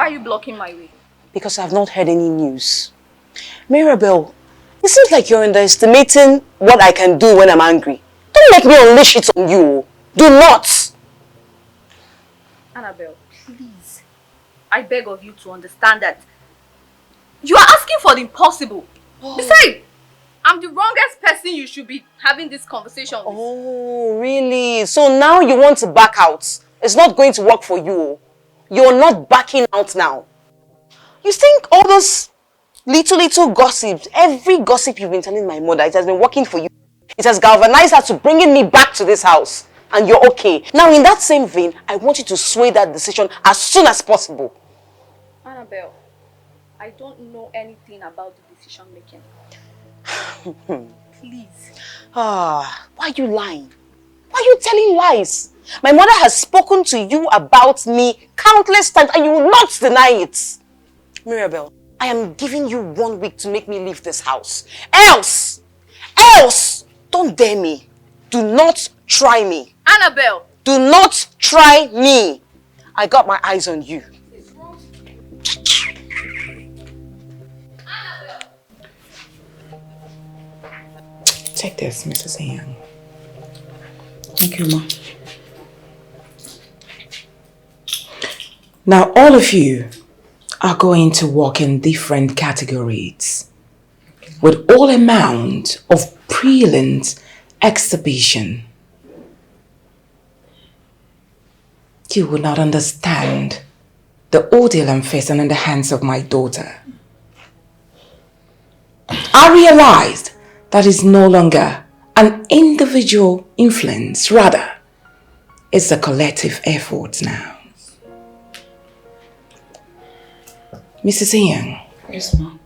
Why are you blocking my way? Because I've not heard any news. Mirabel, it seems like you're underestimating what I can do when I'm angry. Don't let me unleash it on you. Do not! Annabel, please. I beg of you to understand that you are asking for the impossible. Besides, I'm the wrongest person you should be having this conversation with. Oh, really? So now you want to back out? It's not going to work for you. You're not backing out now. You think all those little gossips, every gossip you've been telling my mother, it has been working for you. It has galvanized her to bringing me back to this house. And you're okay. Now in that same vein, I want you to sway that decision as soon as possible. Annabel, I don't know anything about the decision making. Please. Why are you lying? Why are you telling lies? My mother has spoken to you about me countless times and you will not deny it. Mirabel, I am giving you 1 week to make me leave this house. Else, don't dare me. Do not try me. Annabel! Do not try me. I got my eyes on you. Take this, Mrs. Young. Thank you, Ma. Now, all of you are going to work in different categories with all amount of brilliant exhibition. You will not understand the ordeal I'm facing in the hands of my daughter. I realized that is no longer an individual influence, rather, it's a collective effort now. Mrs. Ian. Yes, ma'am.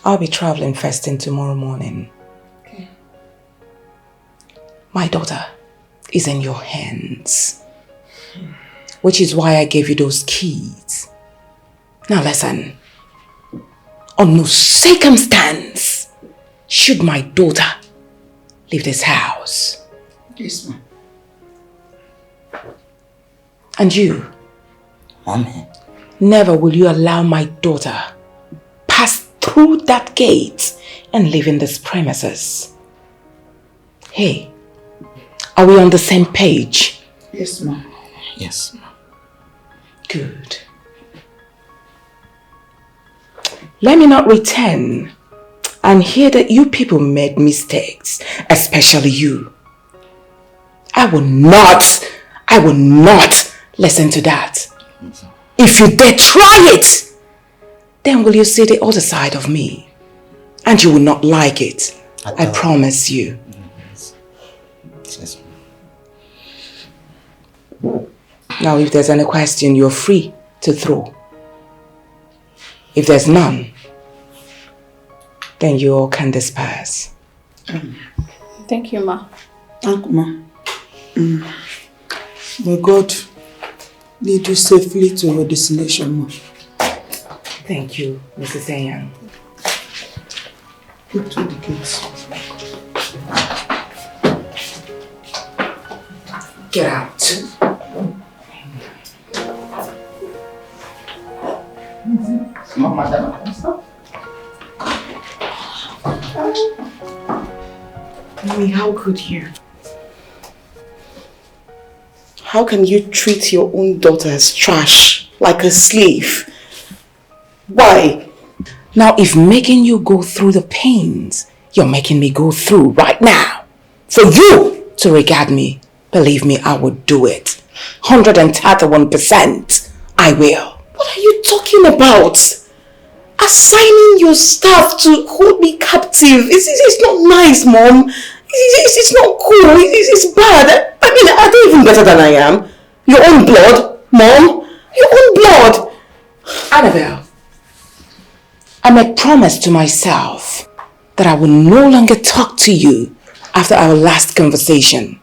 I'll be traveling first thing tomorrow morning. Okay. My daughter is in your hands, which is why I gave you those keys. Now listen, on no circumstance should my daughter leave this house. Yes, ma'am. And you, Mommy. never will you allow my daughter pass through that gate and leave in this premises. Hey, are we on the same page? Yes, ma'am. Yes, ma'am. Good. Let me not return and hear that you people made mistakes, especially you. I will not listen to that. If you dare try it, then will you see the other side of me? And you will not like it. I promise you. Yes. Now, if there's any question, you're free to throw. If there's none, then you all can disperse. Thank you, Ma. Thank you, Ma. May God lead you safely to your destination, Ma. Thank you, Mrs. Ayan. Put to the kids. Get out. No, madam. Mommy, how could you? How can you treat your own daughter as trash, like a slave? Why? Now, if making you go through the pains you're making me go through right now, for you to regard me, believe me, I would do it. 131%. I will. What are you talking about? Assigning your staff to hold me captive. It's not nice, Mom. It's not cool. It's bad. I mean, are they even better than I am? Your own blood, Mom. Your own blood. Annabel, I made promise to myself that I will no longer talk to you after our last conversation.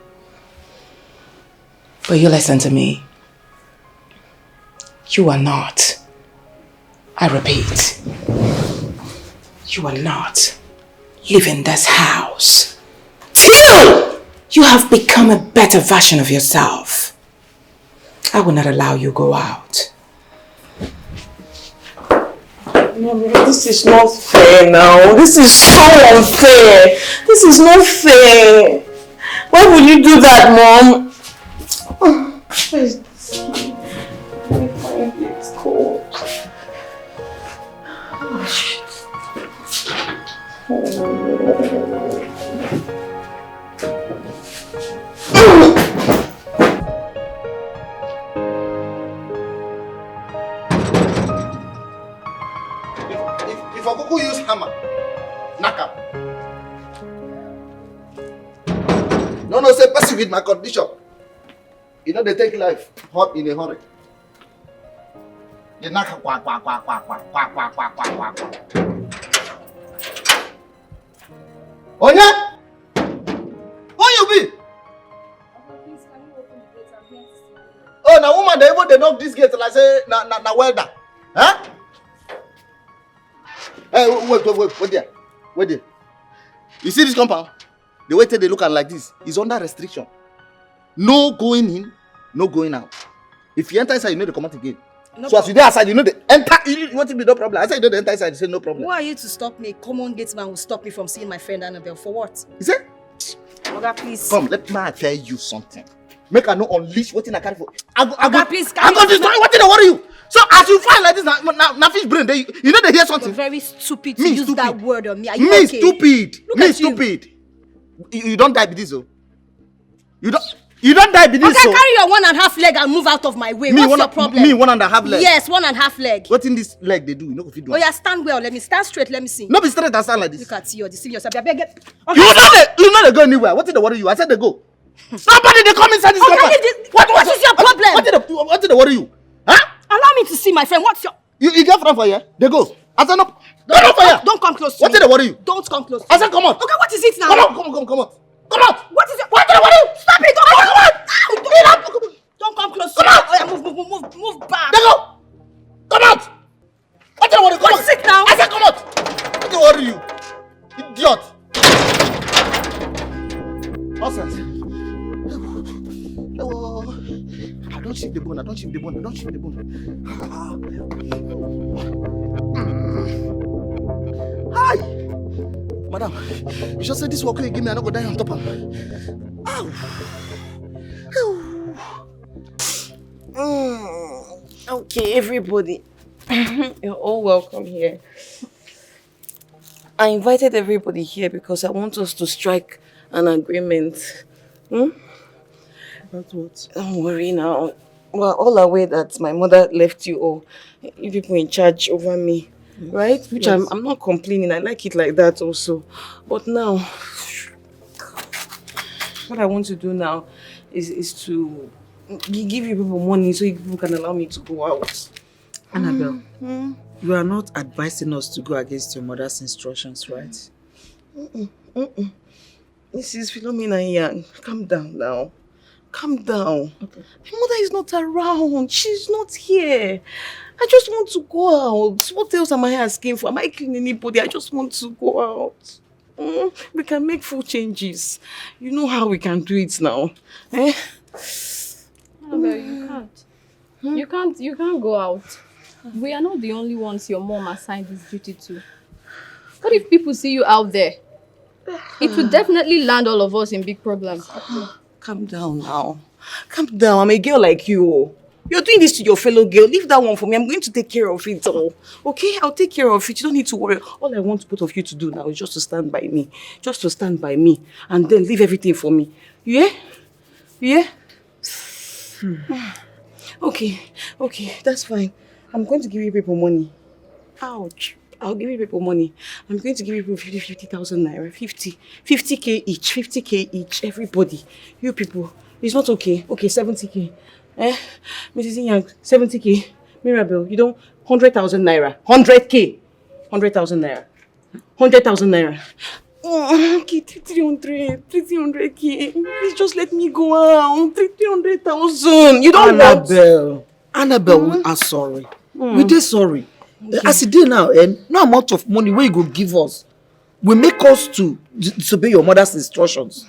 But you listen to me. You are not. I repeat, you are not leaving this house till you have become a better version of yourself. I will not allow you go out. Mommy, this is not fair now. This is so unfair. This is not fair. Why would you do that, Mom? Oh, where is this? Let me find it. It's cold. Oh, shit. If Okuku use hammer, knock up. No, say passive with my condition. You know they take life hot in a hurry. You knock quack. Oh yeah? Who you be? Please, can you open the gate? I'm here to see you. Oh, now woman, they knock this gate like say na welder. Huh? Hey, wait there. You see this compound? The way they look at like this is under restriction. No going in, no going out. If you enter inside, you know they come out again. No so problem. As you go outside, you know they enter. You want to be no problem. I said you know they enter inside, you say no problem. Who are you to stop me? Common gate man will stop me from seeing my friend Annabel. For what? Is it? Oga, please. Come, let me tell you something. Make I no unleash what in I carry for. Oga, please. I'm going to destroy what in I worry you. So as you find like this, now fish brain, you know they hear something. You're very stupid to me use stupid. that word on me. Are you me okay? Stupid. Look me at stupid. You don't die with this, oh. You don't die with this, okay, so. Carry your 1.5 leg and move out of my way. What's your problem? Me 1.5 leg. Yes, 1.5 leg. What in this leg they do? You know if you do. Oh yeah, stand well. Let me stand straight. Let me see. No be straight and stand like this. Look at you. You're deceiving yourself. I beg it. Okay. You know they go anywhere. What did they worry you? I said they go. Somebody they come inside this compound. What is your problem? What did they worry you? Huh? Allow me to see my friend. What's your? You get friend for here? They go. I said no. Don't come close to what me. What did they worry you? Don't come close to I said come on. Okay, what is it now? Come on. Come on. What is it? What did they worry you? Stop it! Don't come on. Don't come close to me. Come on. Oh yeah, move back. They go. Come out. What did they worry you? What is it now? I said come out. What did they worry you? Idiot. Nonsense. I don't ship the bone. Hi! Madam, you just said this work you give me, I'm not going to die on top of him. Okay, everybody. You're all welcome here. I invited everybody here because I want us to strike an agreement. About what? Don't worry now. We're all aware that my mother left you all. You people in charge over me. Yes. Right? Which yes. I'm not complaining. I like it like that also. But now, what I want to do now is to give you people money so you people can allow me to go out. Annabel, you are not advising us to go against your mother's instructions, right? Mrs. Philomena Young, calm down now. Calm down. Okay. My mother is not around. She's not here. I just want to go out. What else am I asking for? Am I killing anybody? I just want to go out. We can make full changes. You know how we can do it now. Eh? Annabel, you can't. You can't go out. We are not the only ones your mom assigned this duty to. What if people see you out there? It will definitely land all of us in big problems. Calm down now. Calm down. I'm a girl like you. You're doing this to your fellow girl. Leave that one for me. I'm going to take care of it all. Okay? I'll take care of it. You don't need to worry. All I want both of you to do now is just to stand by me. Just to stand by me. And then leave everything for me. Yeah? Yeah? Okay. Okay. That's fine. I'm going to give you people money. Ouch. I'll give you people money. I'm going to give you people 50,000 naira. 50k each. 50k each. Everybody. You people. It's not okay. Okay, 70k. Mrs. Young, 70k. Mirabel, you don't. 100,000 naira. 100k. 100,000 naira. 100,000 naira. Okay, 300k. Please just let me go out. 300,000. You don't want. Annabel, we are sorry. We did sorry. Okay. As it did now, no amount of money where you go give us will make us to disobey your mother's instructions.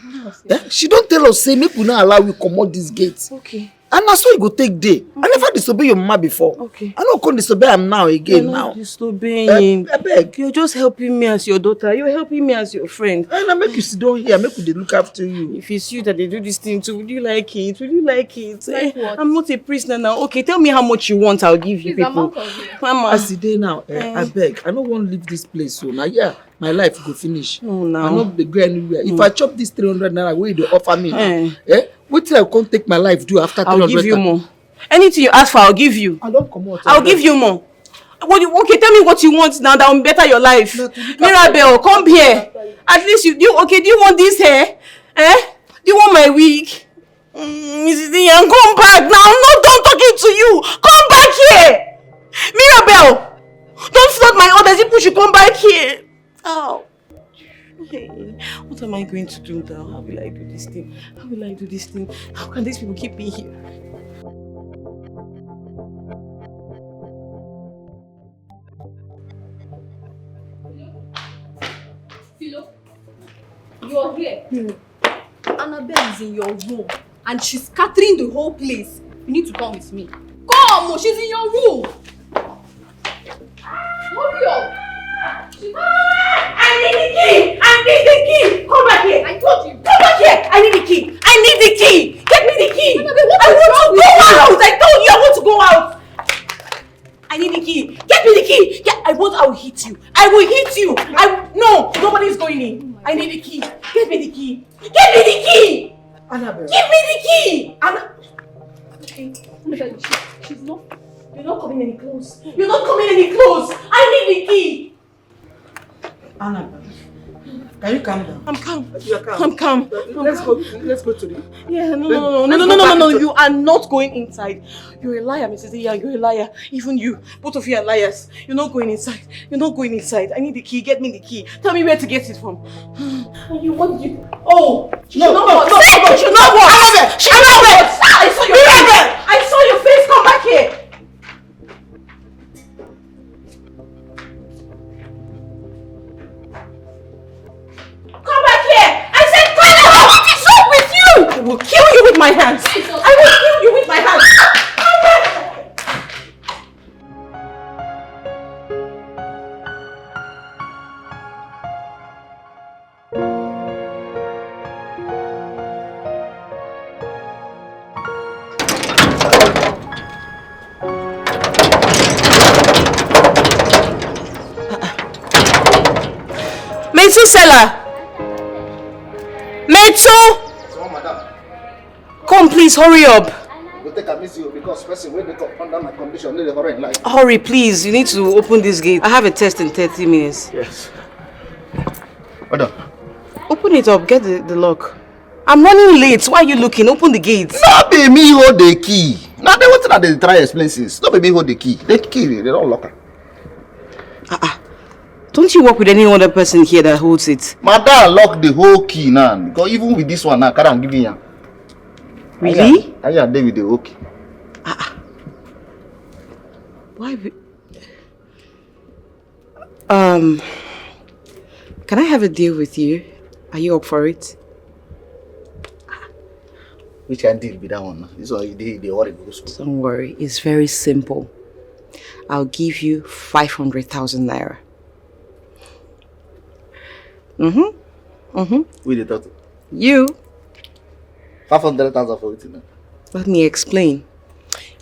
She don't tell us, say, make we not allow you come out these gates. Okay. And that's why you go take day. I never disobey your mama before. Okay. I don't come disobey him now again. You're now. not disobeying. I beg. You're just helping me as your daughter. You're helping me as your friend. And I make you sit down here. I make you look after you. If it's you that they do this thing to, would you like it? Would you like it? Like what? I'm not a prisoner now. Okay, tell me how much you want. I'll give you, Please, people. I'm out of here. Mama. As the day now, I beg. I don't want to leave this place. So now, yeah, my life go finish. No, now. I not go anywhere. If I chop this 300 naira, where you offer me? What till I can't take my life do after 300? I'll give you more. Anything you ask for, I'll give you. I don't come out. I'll give you more. Okay, tell me what you want now that will better your life. Mirabel, come here. At least do you want this hair? Do you want my wig? Mrs. Ian, come back now. I'm not done talking to you. Come back here. Mirabel, don't flood my orders. People should come back here. Oh. Hey, what am I going to do now? How will I do this thing? How can these people keep me here? Philo, you're here. Annabel is in your room and she's scattering the whole place. You need to come with me. Come, she's in your room. Hurry up. I need the key! Come back here! I told you. Come back here! I need the key! Get me the key! Annabel, I want to go out! I told you I want to go out! I need the key! Get me the key! I will hit you! No! Nobody's going in! I need the key! Get me the key! Annabel. Give me the key! Okay. She's not. You're not coming any close! I need the key! Annabel. Can you calm down? I'm calm. You're calm. I'm calm. Let's go to the... Yeah, no. Let's go back into- You are not going inside. You're a liar, Mrs. Iya. You're a liar. Even you. Both of you are liars. You're not going inside. I need the key. Get me the key. Tell me where to get it from. What did you... Oh! She should not work. I saw your face. I saw your face. Come back here. Come back here! I said, what is wrong with you? I will kill you with my hands. Come back! Methuselah! So, madam, Come please, hurry up. go take a miss you because person when they come under my condition, they hurry in life. Hurry please, you need to open this gate. I have a test in 30 minutes. Yes. Madam. Open it up, get the lock. I'm running late, why are you looking? Open the gate. No be me hold the key. Now they want to they try explain things. No be me hold the key. The key, they don't lock it. Don't you work with any other person here that holds it? Madam lock the whole key now. Because even with this one now, I'm giving you. Really? I am there with the whole key. Why? Can I have a deal with you? Are you up for it? Which can deal with that one now? This is why they worry about. Don't worry, it's very simple. I'll give you 500,000 naira. We the total. You? 500,000 for it now. Let me explain.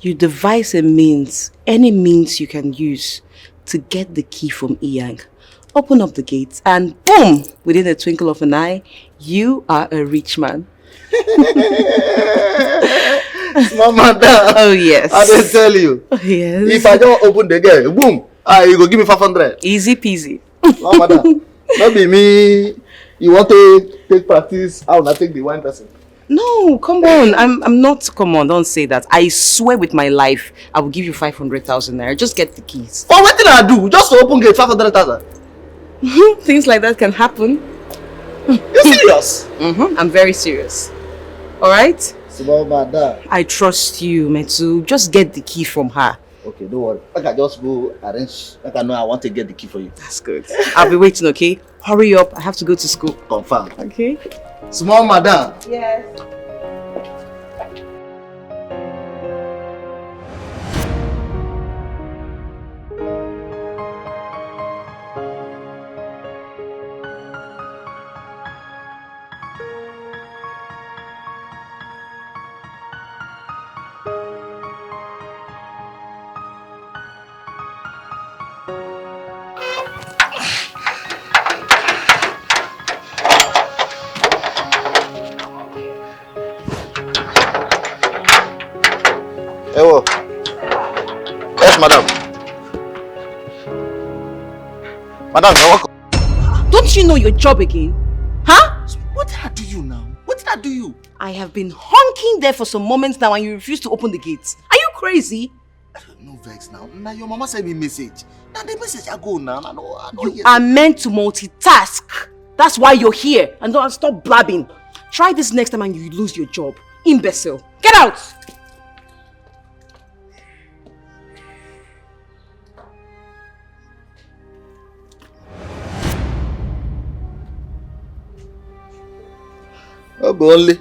You devise a means, any means you can use to get the key from Iyang. Open up the gates and boom! Within a twinkle of an eye, you are a rich man. Small madam. Oh yes. I didn't tell you. Oh, yes. If I don't open the gate, boom! You go give me 500. Easy peasy. Small madam. Not be me. You want to take practice? I will not take the wine person. No, come on. I'm not. Come on, don't say that. I swear with my life, I will give you 500,000 naira. Just get the keys. Oh, what did I do? Just to open gate 500,000. Things like that can happen. You serious? I'm very serious. All right. Small madam. I trust you, Metsu. Just get the key from her. Okay, don't worry. I can just go arrange. I know I want to get the key for you. That's good. I'll be waiting. Okay. Hurry up. I have to go to school. Confirm. Okay. Small madam. Yes. Madam, you're welcome. Don't you know your job again? Huh? What did I do you now? What did I do you? I have been honking there for some moments now and you refuse to open the gates. Are you crazy? No vex now. Now your mama sent me message. Now the message I go now. I know You are meant to multitask. That's why you're here. And don't stop blabbing. Try this next time and you lose your job. Imbecile. Get out! Oh, but only.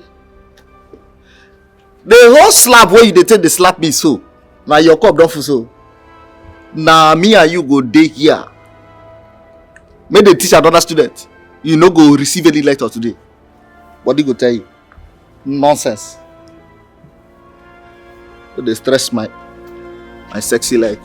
The whole slap where you dey take the slap me so. Now your cup don't full so. Now me and you go day here. May they teach another student. You no go receive any letter today. What they go tell you? Nonsense. So they stress my sexy leg.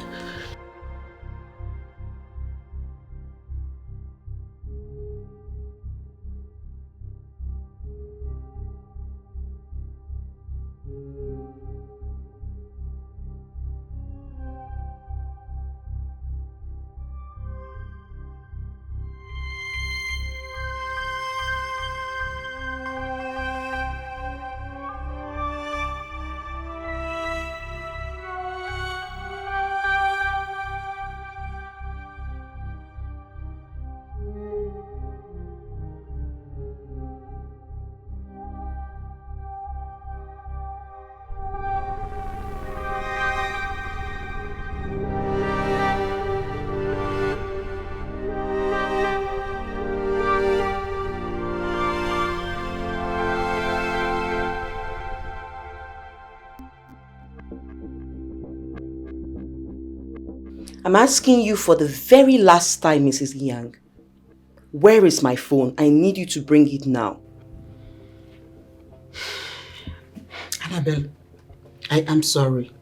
I'm asking you for the very last time, Mrs. Yang. Where is my phone? I need you to bring it now. Annabel, I am sorry.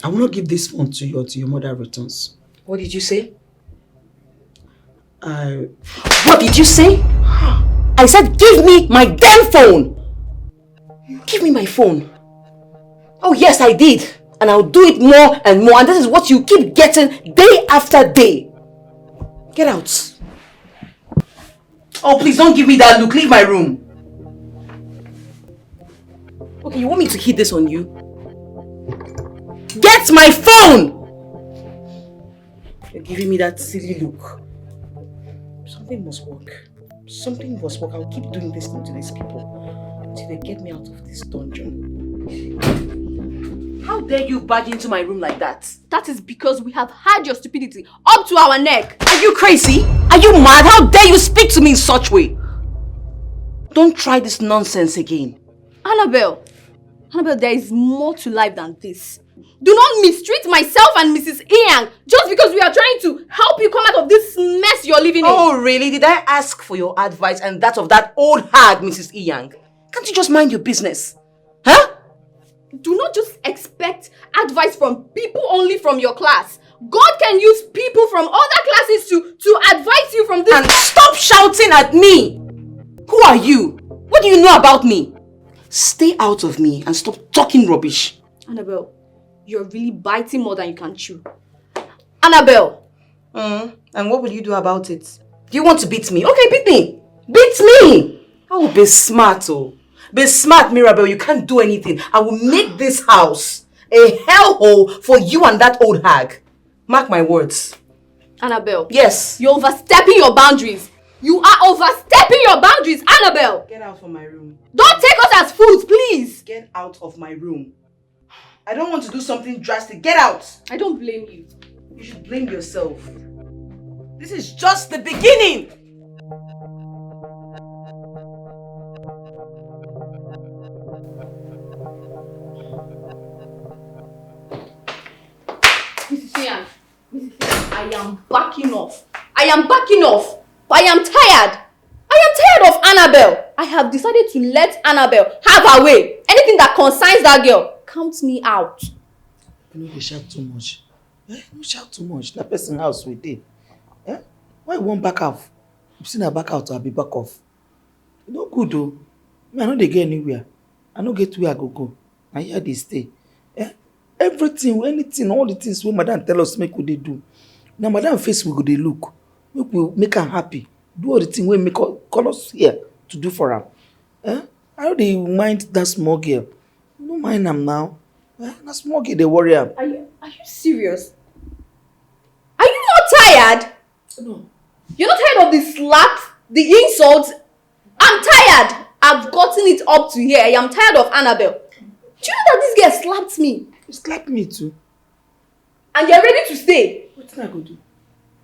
I will not give this phone to you until your mother returns. What did you say? What did you say? I said give me my damn phone! Give me my phone. Oh yes, I did. And I'll do it more and more. And this is what you keep getting day after day. Get out. Oh, please don't give me that look. Leave my room. Okay, you want me to hit this on you? Get my phone! You're giving me that silly look. Something must work. Something must work. I'll keep doing this thing to these people until they get me out of this dungeon. How dare you barge into my room like that? That is because we have had your stupidity up to our neck. Are you crazy? Are you mad? How dare you speak to me in such way? Don't try this nonsense again. Annabel, there is more to life than this. Do not mistreat myself and Mrs. Yang just because we are trying to help you come out of this mess you're living in. Oh, really? Did I ask for your advice and that of that old hag, Mrs. Yang? Can't you just mind your business? Huh? Do not just expect advice from people only from your class. God can use people from other classes to advise you from this. And stop shouting at me! Who are you? What do you know about me? Stay out of me and stop talking rubbish. Annabel, you're really biting more than you can chew. Annabel! And what will you do about it? Do you want to beat me? Okay, beat me! Beat me! Oh, be smart, oh. Be smart, Mirabel. You can't do anything. I will make this house a hellhole for you and that old hag. Mark my words. Annabel. Yes. You're overstepping your boundaries. You are overstepping your boundaries, Annabel. Get out of my room. Don't take us as fools, please. Get out of my room. I don't want to do something drastic. Get out. I don't blame you. You should blame yourself. This is just the beginning. Mrs. Yang, I am backing off. I am backing off. I am tired. I am tired of Annabel. I have decided to let Annabel have her way. Anything that concerns that girl, count me out. You know, they shout too much. You shout too much. That person house we did. Why you won't back off? If seen her back out, I'll be back off. You know good though. I know they get anywhere. I know get where I go. I hear they stay. Everything, anything, all the things when madam tell us make what they do. Now madam face we go they look. make am happy. Do all the thing wey make call us here to do for am. I no dey mind that small girl. No mind am now. Na small girl dey worry am. Are you serious? Are you not tired? No. You're not tired of the slaps, the insults? I'm tired. I've gotten it up to here. I am tired of Annabel. Do you know that this girl slapped me? You slap me too. And you're ready to stay? Wetin I go do?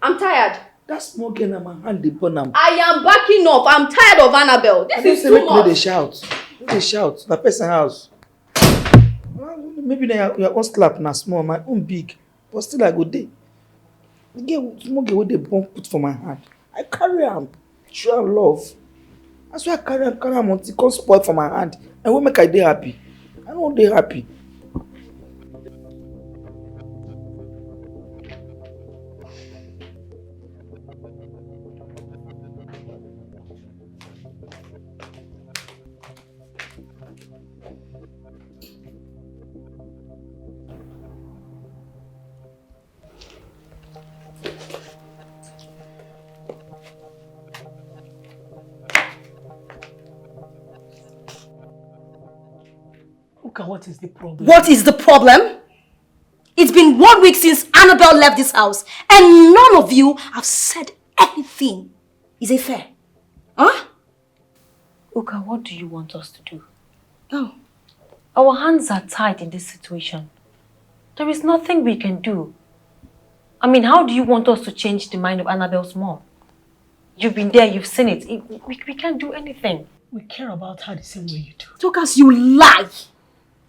I'm tired. That small girl na my hand dey burn am. I am backing off. I'm tired of Annabel. This is too make you no dey much. shout. No dey shout. Na person house. Maybe na your own slap na small, my own big. But still I go dey. The girl, small girl wey dey burn put for my hand. I carry am. Show am love. That's why I carry am until e come spoil for my hand. And wey make I dey happy. I no dey happy. What is the problem? What is the problem? It's been 1 week since Annabel left this house and none of you have said anything. Is it fair? Huh? Uka, what do you want us to do? Oh. Our hands are tied in this situation. There is nothing we can do. I mean, how do you want us to change the mind of Annabel's mom? You've been there, you've seen it. We can't do anything. We care about her the same way you do. Tokas, you lie.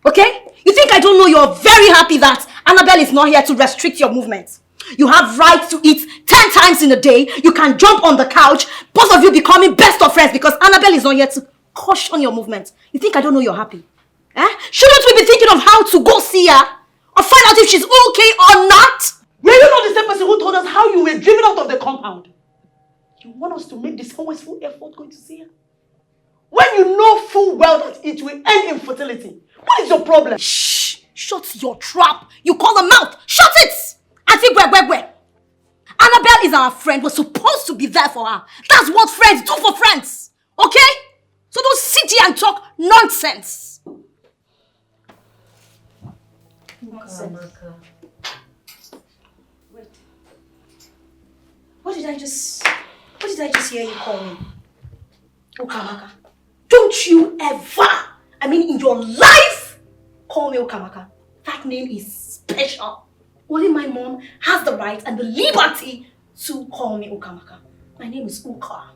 Okay? You think I don't know you're very happy that Annabel is not here to restrict your movement? You have right to eat 10 times in a day. You can jump on the couch. Both of you becoming best of friends because Annabel is not here to caution your movement. You think I don't know you're happy? Shouldn't we be thinking of how to go see her? Or find out if she's okay or not? Were you not the same person who told us how you were driven out of the compound? You want us to make this always-full effort going to see her? When you know full well that it will end in fertility, what is your problem? Shh! Shut your trap! You call her mouth! Shut it! Auntie Gwegwegwe! Annabel is our friend. We're supposed to be there for her. That's what friends do for friends. Okay? So don't sit here and talk nonsense. Wait. What did I just hear you call me? Okamaka. Don't you ever, I mean in your life, call me Okamaka. That name is special. Only my mom has the right and the liberty to call me Okamaka. My name is Uka.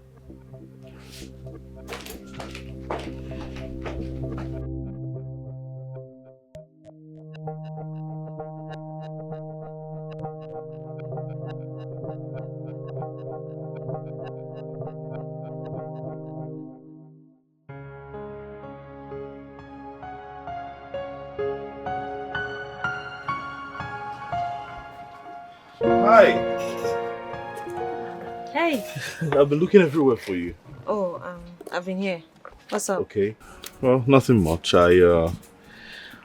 Hi. Hey. I've been looking everywhere for you. Oh, I've been here. What's up? Okay. Well, nothing much. I've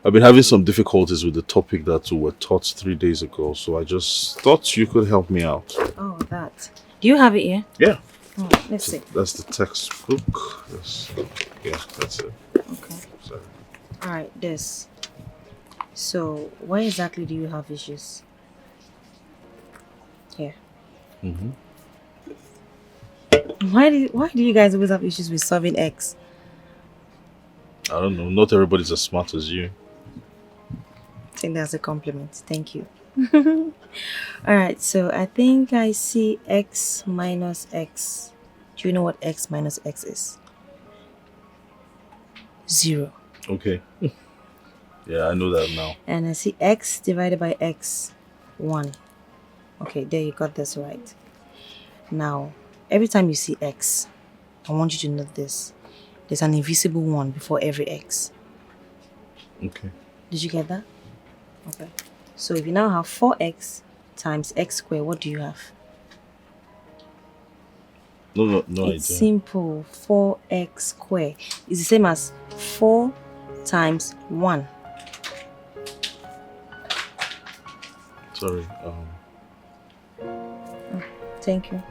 been having some difficulties with the topic that we were taught 3 days ago, so I just thought you could help me out. Oh, that. Do you have it here? Yeah. Oh, let's see. That's the textbook. Yeah, that's it. Okay. Sorry. Alright, this. So, why exactly do you have issues? Here. Mm-hmm. Why do you guys always have issues with solving X? I don't know. Not everybody's as smart as you. I think that's a compliment. Thank you. Alright, so I think I see X minus X. Do you know what X minus X is? 0. Okay. Yeah, I know that now. And I see X divided by X, 1. Okay, there you got this right. Now, every time you see X, I want you to note this. There's an invisible 1 before every X. Okay. Did you get that? Okay. So if you now have 4x times x squared, what do you have? No It's idea. simple. 4x squared is the same as 4 times 1. Sorry. Thank you.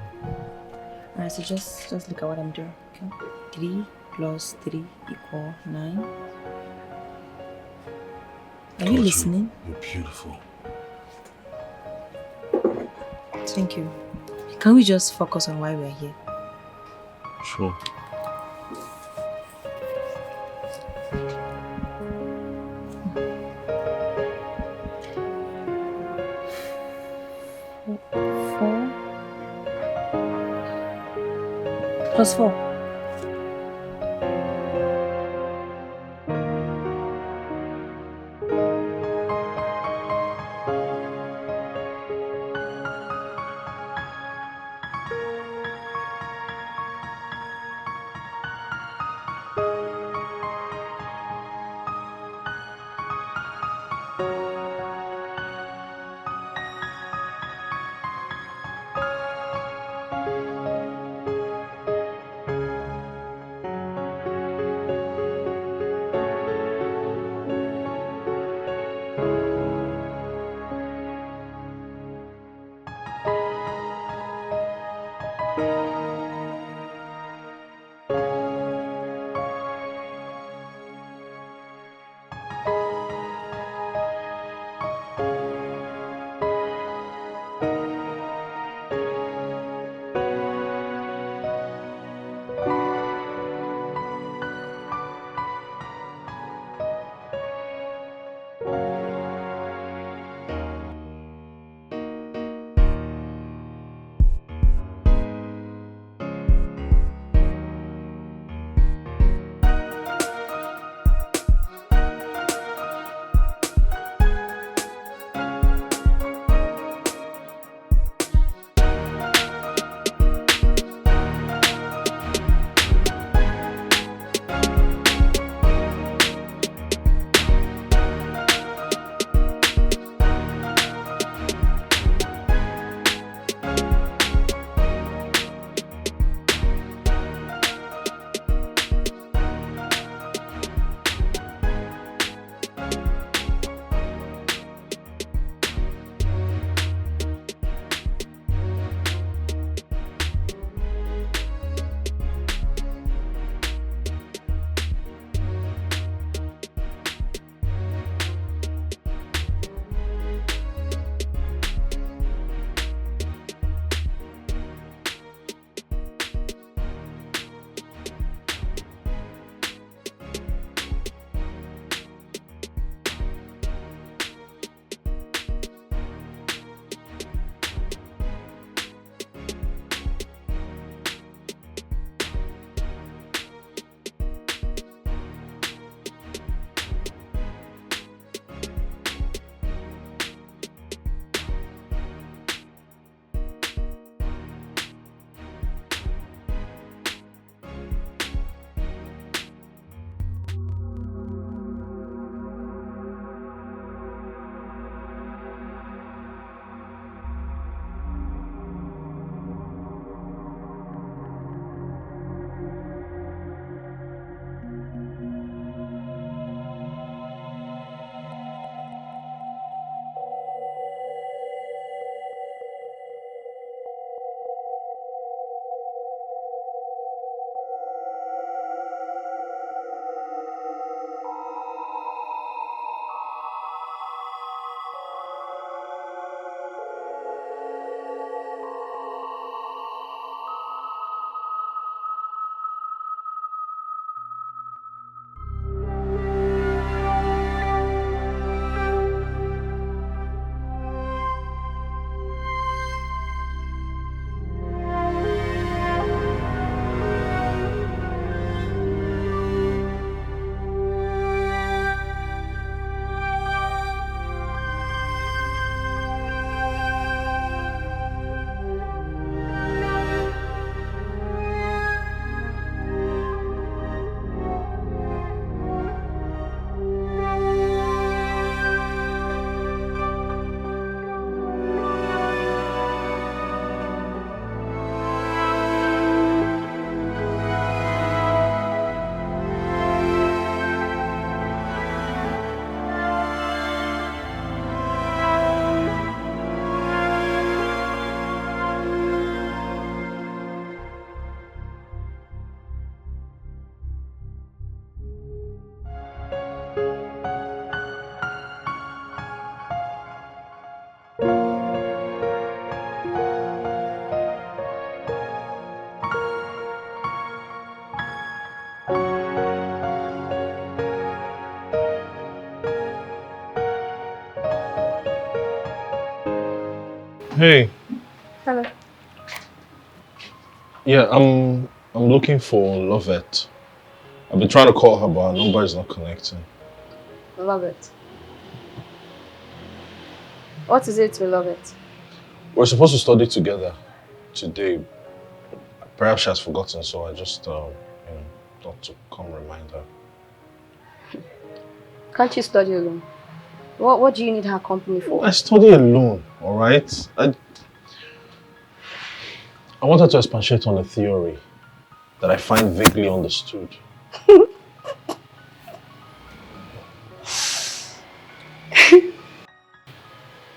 Alright, so just look at what I'm doing. Okay. 3 plus 3 equal 9. Are you listening? You're beautiful. Thank you. Can we just focus on why we're here? Sure. Four plus 4. Hey. Hello. Yeah, I'm looking for Lovette. I've been trying to call her, but her number is not connecting. Love it. What is it to love it? We're supposed to study together today. Perhaps she has forgotten, so I just thought to come remind her. Can't you study alone? What do you need her company for? I study alone, alright? I want her to expatiate on a theory that I find vaguely understood.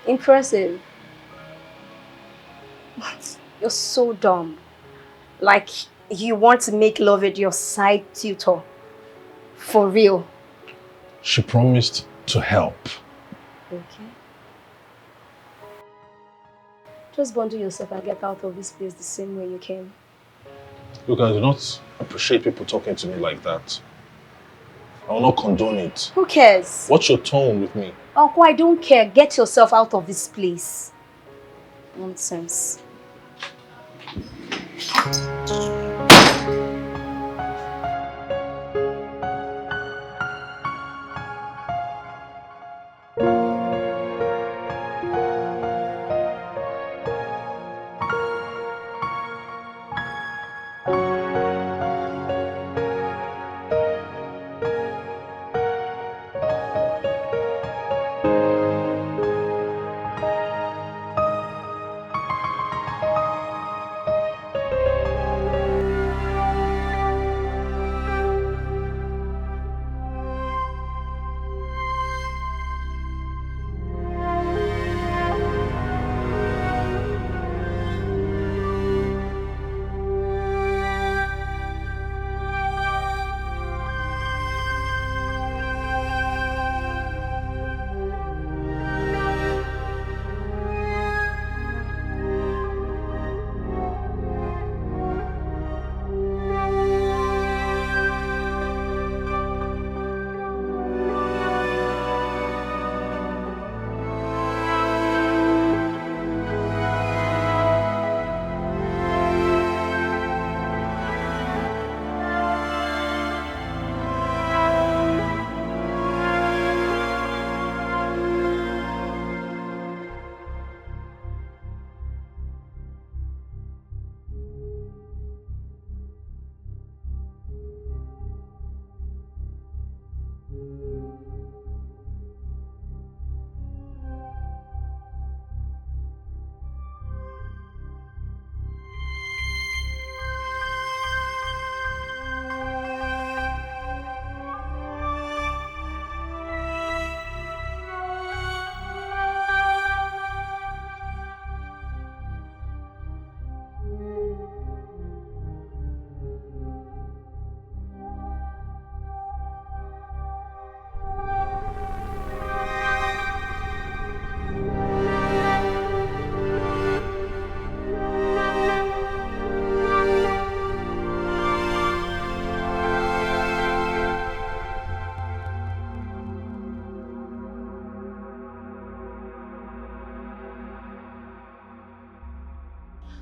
Impressive. You're so dumb. Like, you want to make Lovett your side tutor. For real. She promised to help. Okay. Just bundle yourself and get out of this place the same way you came. Look, I do not appreciate people talking to me like that. I will not condone it. Who cares? What's your tone with me? Uncle, I don't care. Get yourself out of this place. Nonsense.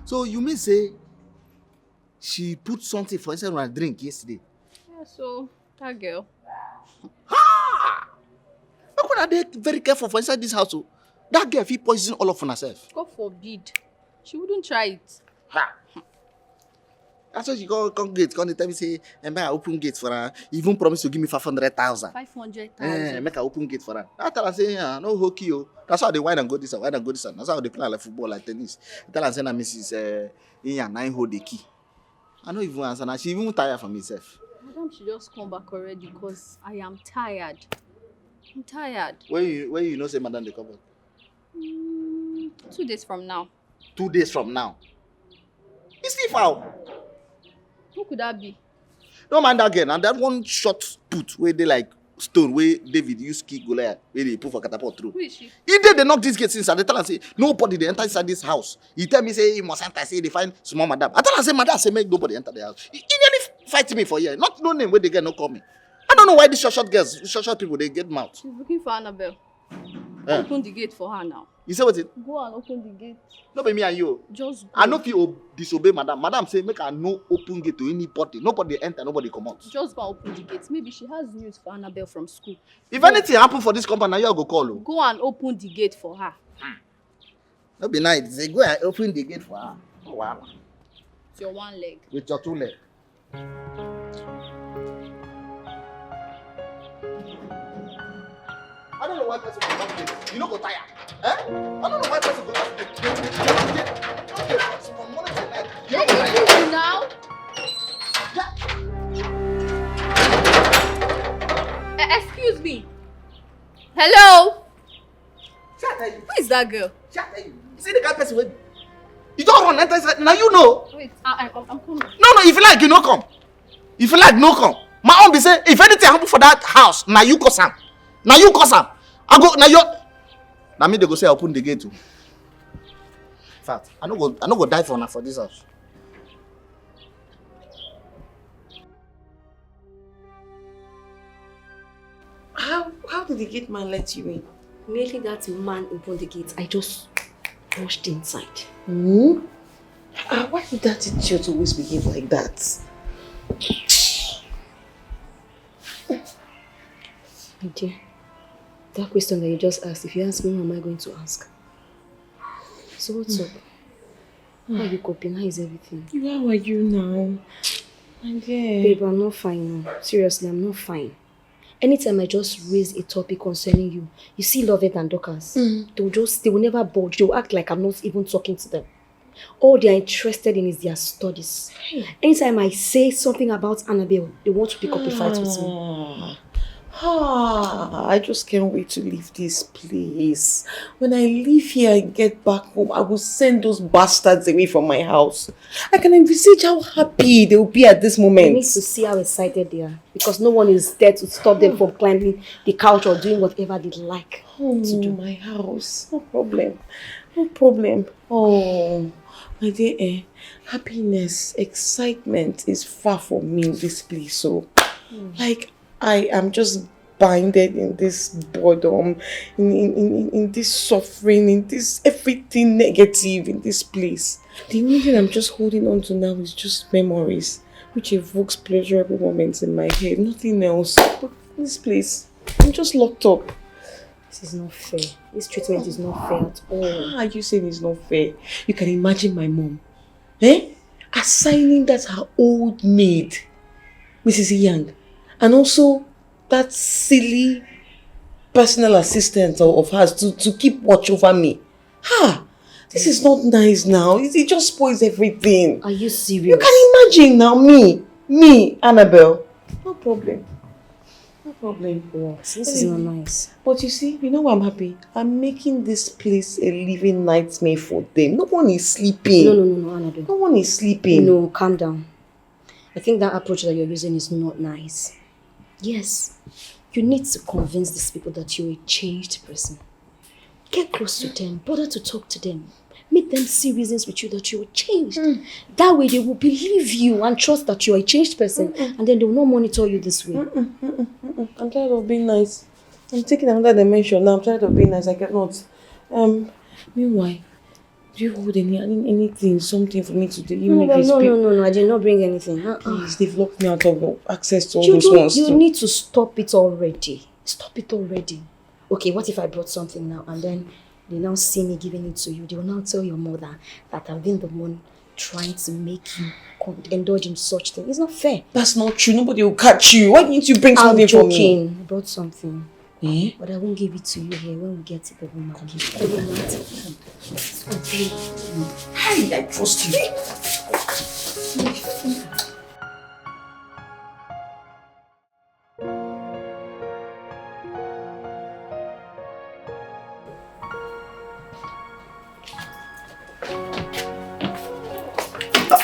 So you mean say she put something for inside my drink yesterday? Yeah, so that girl. Ha! How could I be very careful for inside this house? Oh? That girl fit poison all of herself. God forbid. She wouldn't try it. Ha! That's why she come gate, come tell me say, make I open gate for her. Even promise to give me 500,000. 500,000. Make I open gate for her. I tell her say, no hokey oh. That's how they wine and go this and wine and go this and that's how they play like football, like tennis. I tell her say, na Mrs. Inya, 9 hold the key. I don't even answer now. She even tired from herself. Madam should just come back already because I am tired. I'm tired. When you know say madam they come back? 2 days from now. 2 days from now. It's still foul. Who could that be? No man that girl. And that one short put where they like stone where David used kill Goliath where they put for catapult through. Who is she? He did they knock this gate inside. They tell her say nobody they enter inside this house. He tell me say he must enter. Say they find small madam. I tell her say madam say make nobody enter the house. He nearly fight me for here. Not no name where they get no call me. I don't know why these short girls, short people they get mouth. She's looking for Annabel. Eh. Open the gate for her now. You say what it? Go and open the gate. No be me and you. Just go. I no fit disobey madam. Madam say make I no open gate to anybody. Nobody enter, nobody come out. Just go and open the gate. Maybe she has news for Annabel from school. If anything happen for this company, now you go call. Go and open the gate for her. No be nice. Say go and open the gate for her. Oh, wow. It's your one leg. With your two legs. I don't know why person go back there. You no go tire. Eh? I don't know why person go back there. Okay, from morning to night. You no go tire. Easy now. Excuse me. Hello? Who is that girl? You see the kind of person wey you don't run enter inside. Now you know. Wait, I'm coming. No, if you like, you no come. If you like, no come. My own be say, if anything happen for that house, now you cause am. Now you cause am. I go, now you. Now me they go say I open the gate too. In fact, I no go die for now for this house. How did the gate man let you in? Immediately that man opened the gate, I just rushed inside. Hmm? Why did that idiot always behave like that? My dear, that question that you just asked, if you ask me, what am I going to ask? So what's up? How are you coping? How is everything? How are you now? My dear. Babe, I'm not fine now. Seriously, I'm not fine. Anytime I just raise a topic concerning you, you see Lovett and Dorcas, they will never budge. They will act like I'm not even talking to them. All they are interested in is their studies. Anytime I say something about Annabel, they want to pick up a fight with me. I just can't wait to leave this place. When I leave here and get back home, I will send those bastards away from my house. I can envisage how happy they will be at this moment. I need to see how excited they are, because no one is there to stop them from climbing the couch or doing whatever they like to do. My house. No problem. No problem. Oh, my dear, happiness, excitement is far from me in this place. So, like, I am just binded in this boredom, in this suffering, in this everything negative in this place. The only thing I'm just holding on to now is just memories, which evokes pleasurable moments in my head. Nothing else. But in this place, I'm just locked up. This is not fair. This treatment is not fair at all. How are you saying it's not fair? You can imagine my mom, assigning that her old maid, Mrs. Young, and also that silly personal assistant of hers to keep watch over me. This is not nice now. It just spoils everything. Are you serious? You can imagine now, me, Annabel. No problem. No problem. Wow, this is not nice. But you see, you know why I'm happy? I'm making this place a living nightmare for them. No one is sleeping. No, Annabel. No one is sleeping. No, calm down. I think that approach that you're using is not nice. Yes, you need to convince these people that you're a changed person. Get close to them, bother to talk to them. Make them see reasons with you that you're changed. That way they will believe you and trust that you're a changed person, and then they will not monitor you this way. I'm tired of being nice. I'm taking another dimension now. I'm tired of being nice. I cannot. Meanwhile, do you hold anything, something for me to do? No, I did not bring anything. Please, they've locked me out of access to all those ones. You need to stop it already. Stop it already. Okay, what if I brought something now and then they now see me giving it to you? They will now tell your mother that I've been the one trying to make you indulge in such thing. It's not fair. That's not true. Nobody will catch you. Why didn't you bring something for me? I brought something. But I won't give it to you here when we get to the room. I'll give the room Hey, I trust you.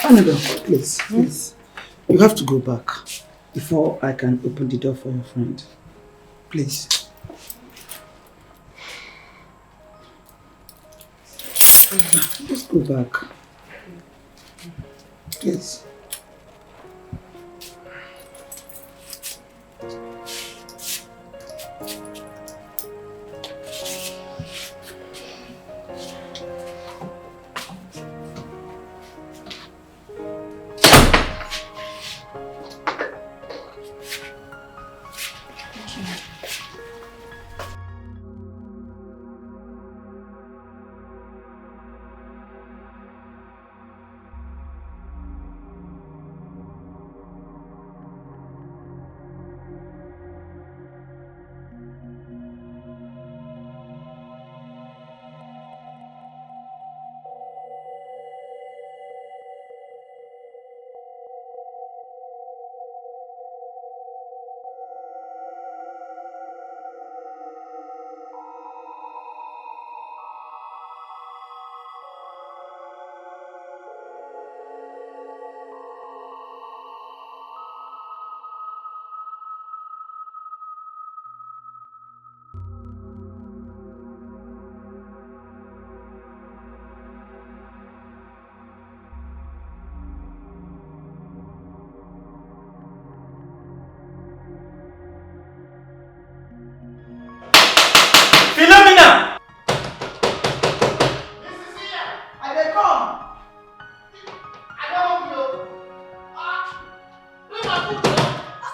Annabel, please. You have to go back before I can open the door for your friend. Please. Just go back. Please.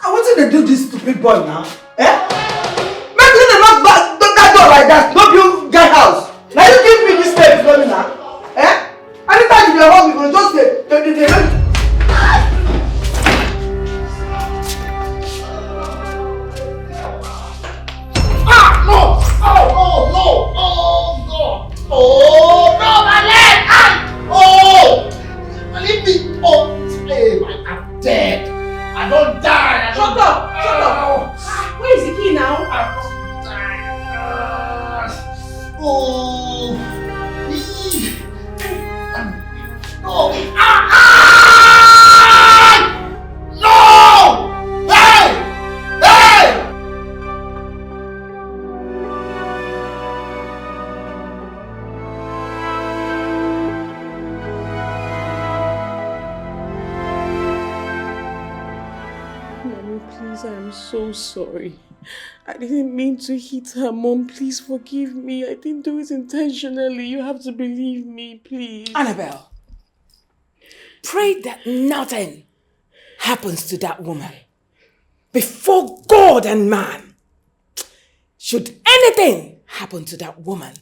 I want you to do this stupid boy now. Eh? Make you not back that door like that. Not you guy house. Now you give me this space for me now. Eh? Anytime you are home, you can just say, ah no! Oh no! Oh God! Oh no, my leg! Ah! Oh! Leave me! Oh! Hey, I'm dead! I don't die! Shut up! Shut up! Where is the key now? I don't die! Oh! No! Ah! Ah! No! Hey! Hey! Mommy, please, I'm so sorry. I didn't mean to hit her. Mom, please forgive me. I didn't do it intentionally. You have to believe me, please. Annabel, pray that nothing happens to that woman. Before God and man, should anything happen to that woman,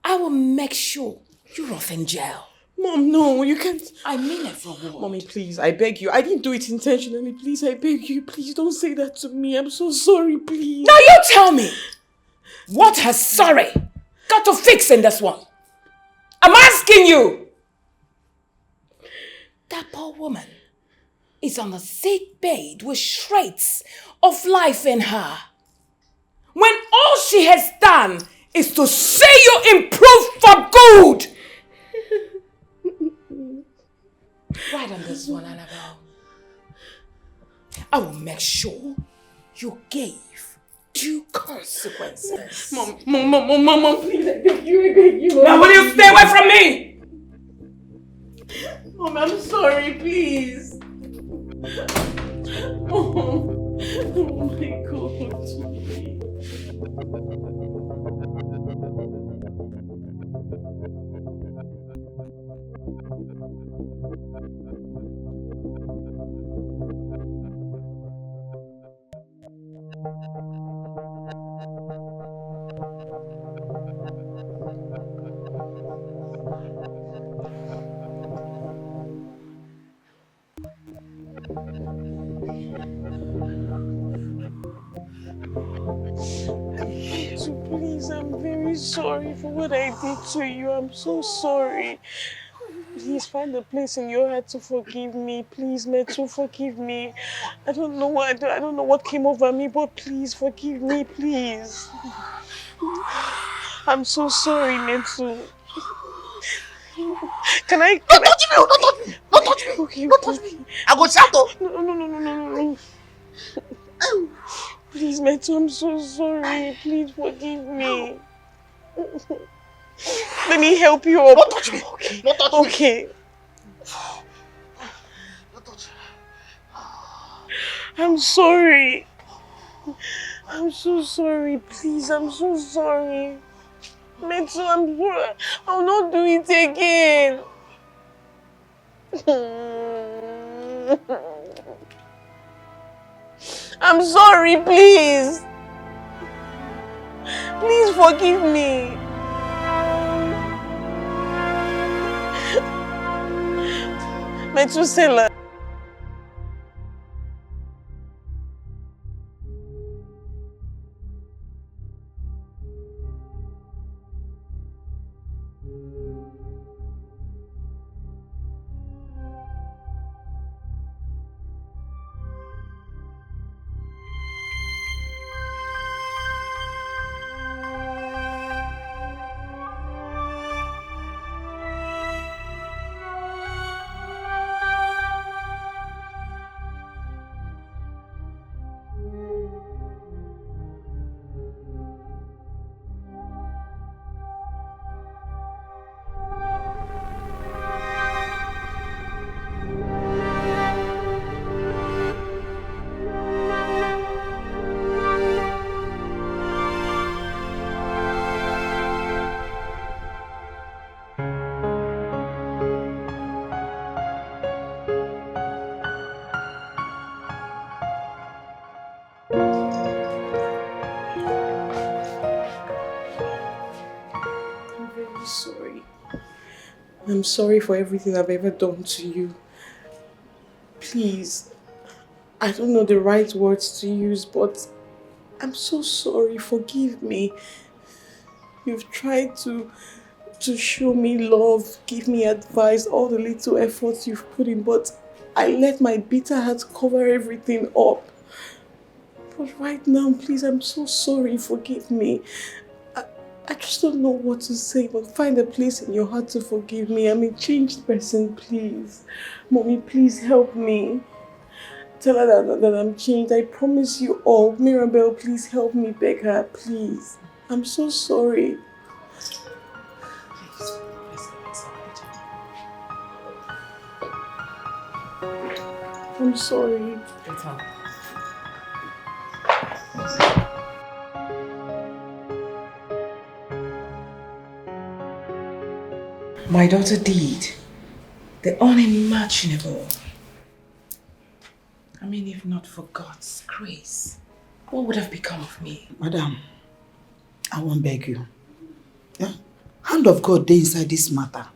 I will make sure you're off in jail. Mom, no, you can't. I mean it for what? Mommy, please, I beg you. I didn't do it intentionally. Please, I beg you. Please, don't say that to me. I'm so sorry, please. Now you tell me, what has sorry got to fix in this one? I'm asking you. That poor woman is on a sick bed with shreds of life in her. When all she has done is to see you improve for good. Right on this one, Annabel. I will make sure you gave due consequences. Mom, please, I beg you. Now will you stay away from me? Mom, I'm sorry, please. Oh my God. Please, I'm very sorry for what I did to you. I'm so sorry. Please find a place in your heart to forgive me. Please, Metu, forgive me. I don't know what came over me, but please forgive me, please. I'm so sorry, Metu. Can I? Don't touch me! Don't touch me! Don't touch me! Okay, Don't touch me! I go shout oh! No. Please, Metu, I'm so sorry. Please forgive me. Let me help you up. Don't touch me! Okay. Don't touch me! Okay. Don't touch me! I'm sorry. I'm so sorry. Please, I'm so sorry. Metu, I'm sorry. I'll not do it again. I'm sorry, please. Please forgive me. Metusela. I'm sorry for everything I've ever done to you. Please, I don't know the right words to use, but I'm so sorry. Forgive me. You've tried to show me love, give me advice, all the little efforts you've put in, but I let my bitter heart cover everything up. But right now, please, I'm so sorry. Forgive me. I just don't know what to say, but find a place in your heart to forgive me. I'm a changed person, please. Mommy, please help me. Tell her that I'm changed. I promise you all. Mirabel, please help me beg her, please. I'm so sorry. I'm sorry. My daughter did the unimaginable. I mean, if not for God's grace, what would have become of me? Madam, I won't beg you. Yeah? Hand of God dey inside this matter.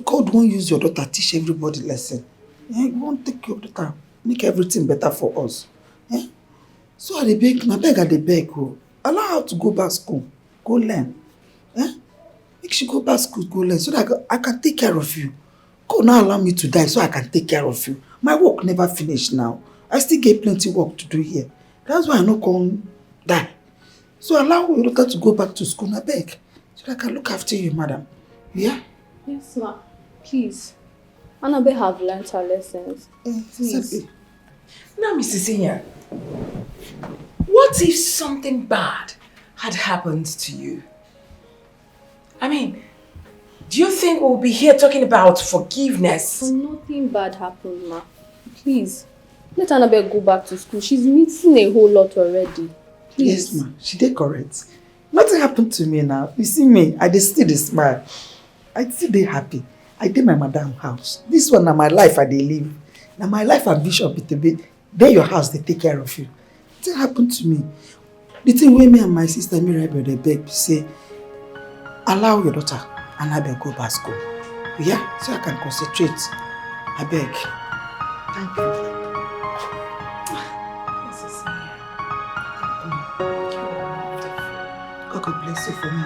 God won't use your daughter to teach everybody lesson. Yeah? He won't take your daughter, make everything better for us. Yeah? So I dey beg, I beg. Oh. Allow her to go back school, go learn. Yeah? Make she go back school, go learn, so that I can take care of you. God now allow me to die so I can take care of you. My work never finished now. I still get plenty work to do here. That's why I no come die. So allow your daughter to go back to school, I beg. So that I can look after you, madam. Yeah? Yes, ma. Please. Annabel have learned her lessons. Please. Now, Mrs. Inya, what if something bad had happened to you? I mean, do you think we'll be here talking about forgiveness? Nothing bad happened, ma. Please. Let Annabel go back to school. She's missing a whole lot already. Please. Yes, ma. She did correct. Nothing happened to me now. You see me, I still smile. I still dey happy. I did my madam house. This one na my life I dey live. Now my life ambition be to be there your house, they take care of you. Nothing happened to me. The thing where me and my sister Mirabel they beg say, allow your daughter Annabel go back school. Yeah, so I can concentrate. I beg. Thank you. God bless you for me.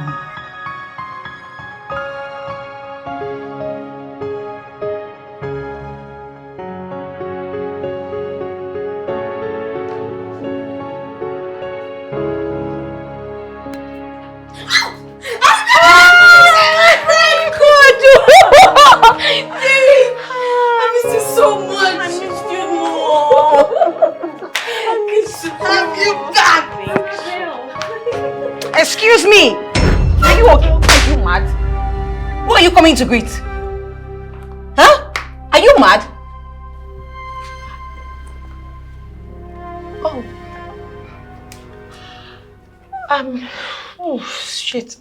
Excuse me! Are you okay? Are you mad? Who are you coming to greet? Huh? Are you mad? Oh. Oh shit.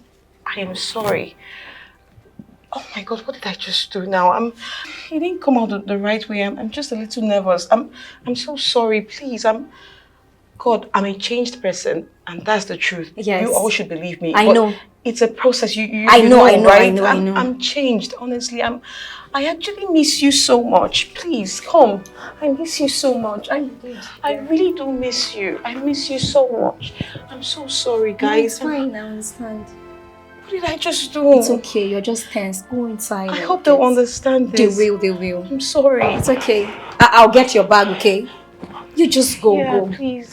I am sorry. Oh my God, what did I just do now? It didn't come out the right way. I'm just a little nervous. I'm so sorry, please. God, I'm a changed person, and that's the truth. Yes. You all should believe me. I know. It's a process. I know, right? I know. I'm changed, honestly. I actually miss you so much. Please, come. I miss you so much. I really do miss you. I miss you so much. I'm so sorry, guys. No, it's fine, I understand. What did I just do? It's okay, you're just tense. Go inside. I hope they'll understand this. They will. I'm sorry. It's okay. I'll get your bag, okay? You just go. Please.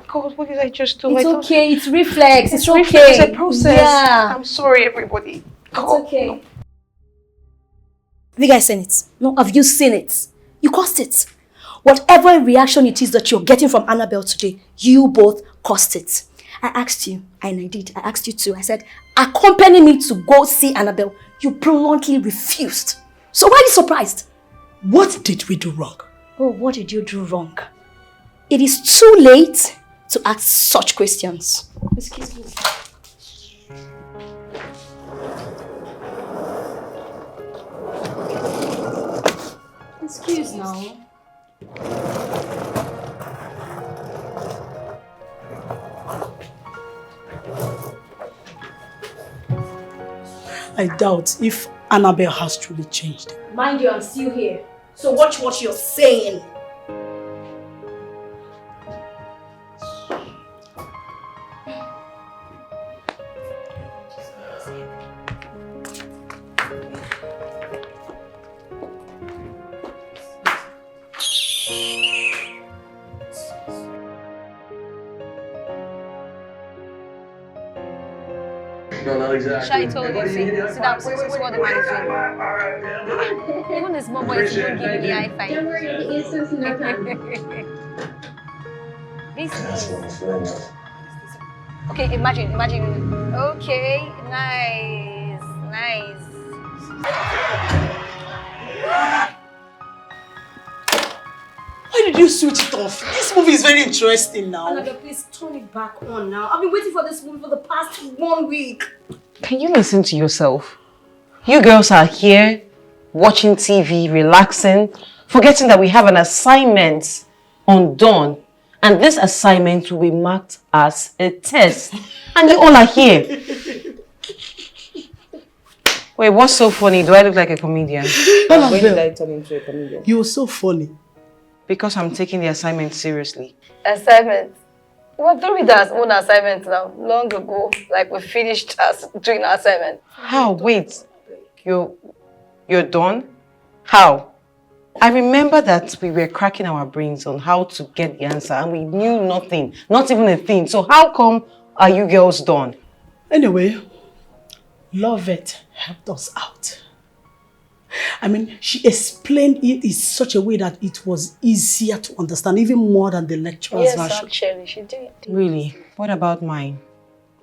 God, what did I just do? It's okay, it's reflex. It's okay. It's a process. Yeah. I'm sorry, everybody. God, it's okay. no. Have you guys seen it? No, have you seen it? You caused it. Whatever reaction it is that you're getting from Annabel today, you both caused it. I asked you, and I did. I asked you too. I said, accompany me to go see Annabel. You bluntly refused. So why are you surprised? What did we do wrong? Oh, what did you do wrong? It is too late to ask such questions. Excuse me. Excuse now. I doubt if Annabel has truly changed. Mind you, I'm still here. So watch what you're saying. Shai told you, see that see what the man is doing. Even the small boys will give you the high five. Don't worry, the instance no time. This is okay. Imagine. Okay, nice. Why did you switch it off? This movie is very interesting now. Annabel, please turn it back on now. I've been waiting for this movie for the past 1 week. Can you listen to yourself? You girls are here, watching TV, relaxing, forgetting that we have an assignment on dawn. And this assignment will be marked as a test. And you all are here. Wait, what's so funny? Do I look like a comedian? When did I turn into a comedian? You were so funny. Because I'm taking the assignment seriously. Assignment. What do we do as own assignment now? Long ago, like we finished doing our assignment. How? Wait. You're done? How? I remember that we were cracking our brains on how to get the answer and we knew nothing, not even a thing. So how come are you girls done? Anyway, Lovette helped us out. I mean, she explained it in such a way that it was easier to understand, even more than the lecturer's version. Yes, actually, she did. Really? What about mine?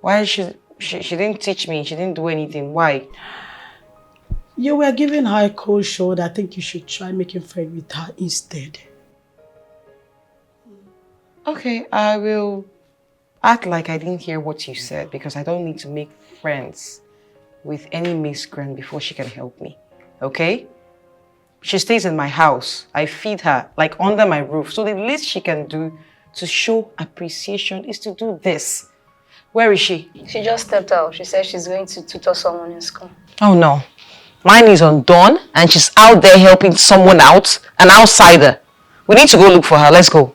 Why she didn't teach me, she didn't do anything. Why? You were giving her a cold shoulder. I think you should try making friends with her instead. Okay, I will act like I didn't hear what you said because I don't need to make friends with any miscreant before she can help me. Okay? She stays in my house. I feed her, like under my roof. So the least she can do to show appreciation is to do this. Where is she? She just stepped out. She said she's going to tutor someone in school. Oh no. Mine is on dawn and she's out there helping someone out, an outsider. We need to go look for her. Let's go.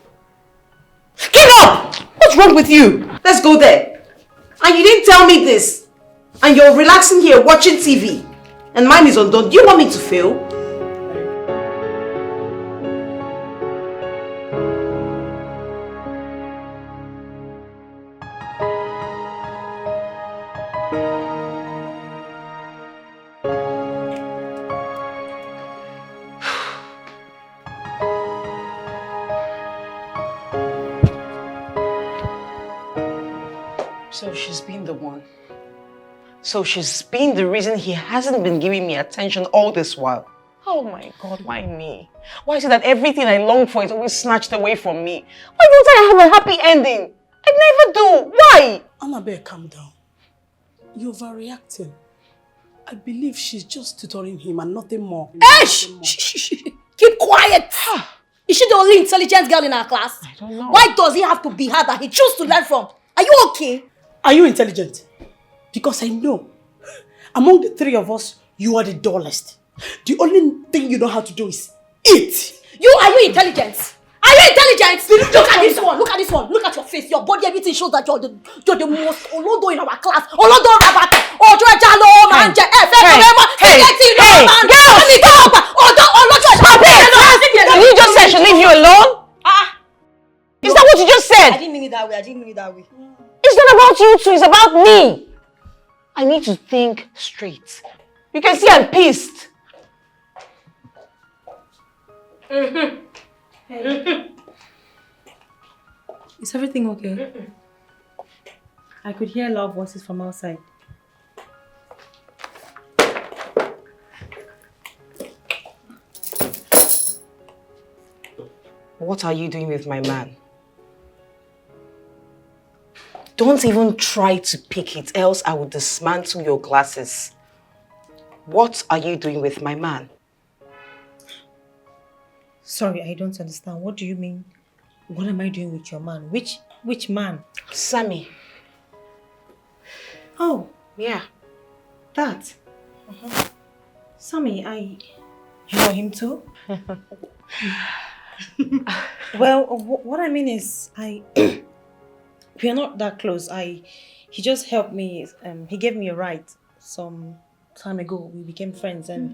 Get up! What's wrong with you? Let's go there. And you didn't tell me this. And you're relaxing here watching TV. And mine is on dawn. Do you want me to fail? So she's been the one. So she's been the reason he hasn't been giving me attention all this while. Oh my God, why me? Why is it that everything I long for is always snatched away from me? Why don't I have a happy ending? I never do. Why? Annabel, calm down. You're overreacting. I believe she's just tutoring him and nothing more. Hey, shh. Keep quiet. Is she the only intelligent girl in our class? I don't know. Why does he have to be her that he chose to learn from? Are you okay? Are you intelligent? Because I know, among the three of us, you are the dullest. The only thing you know how to do is eat. Are you intelligent? Are you intelligent? Look at this one. Look at this one. Look at your face. Your body, everything shows that you're the most olodo in our class. Olodo rabat. Ojo jalo manje. Stop it! Did you just say I should leave you alone? Is that what you just said? I didn't mean it that way. It's not about you two, it's about me. I need to think straight. You can see I'm pissed. Is everything okay? I could hear loud voices from outside. What are you doing with my man? Don't even try to pick it, else I will dismantle your glasses. What are you doing with my man? Sorry, I don't understand. What do you mean? What am I doing with your man? Which man? Sammy. Oh, yeah. that. Sammy, you know him too? Well, what I mean is, we are not that close. He just helped me. He gave me a ride some time ago. We became friends, and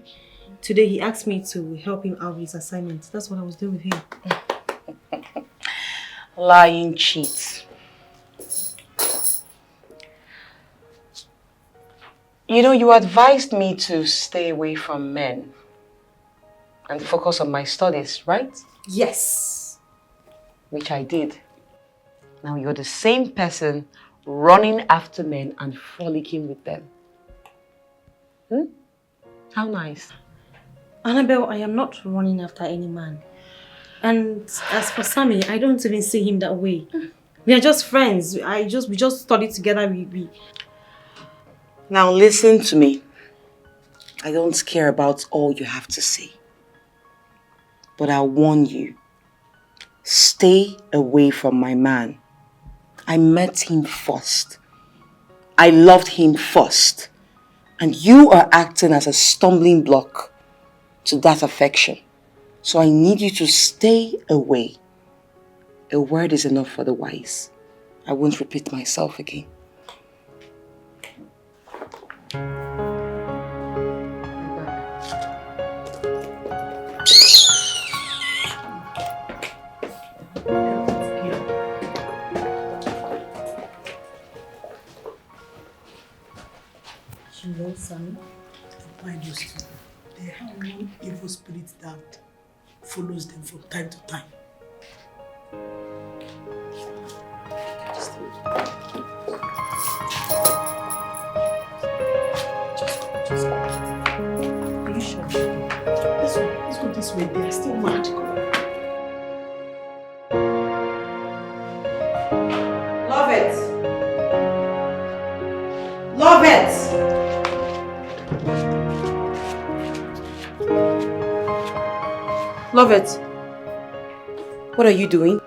today he asked me to help him out with his assignment. That's what I was doing with him. Lying cheat. You know, you advised me to stay away from men and focus on my studies, right? Yes. Which I did. Now you're the same person running after men and frolicking with them. How nice. Annabel, I am not running after any man. And as for Sammy, I don't even see him that way. We are just friends. We just studied together. Now listen to me. I don't care about all you have to say. But I warn you, stay away from my man. I met him first. I loved him first. And you are acting as a stumbling block to that affection. So I need you to stay away. A word is enough for the wise. I won't repeat myself again. You know, son, mind those two. They have one evil spirit that follows them from time to time. Just go. Are you sure? Let's go this way. They are still mad. Love it. Love it. Love it. What are you doing?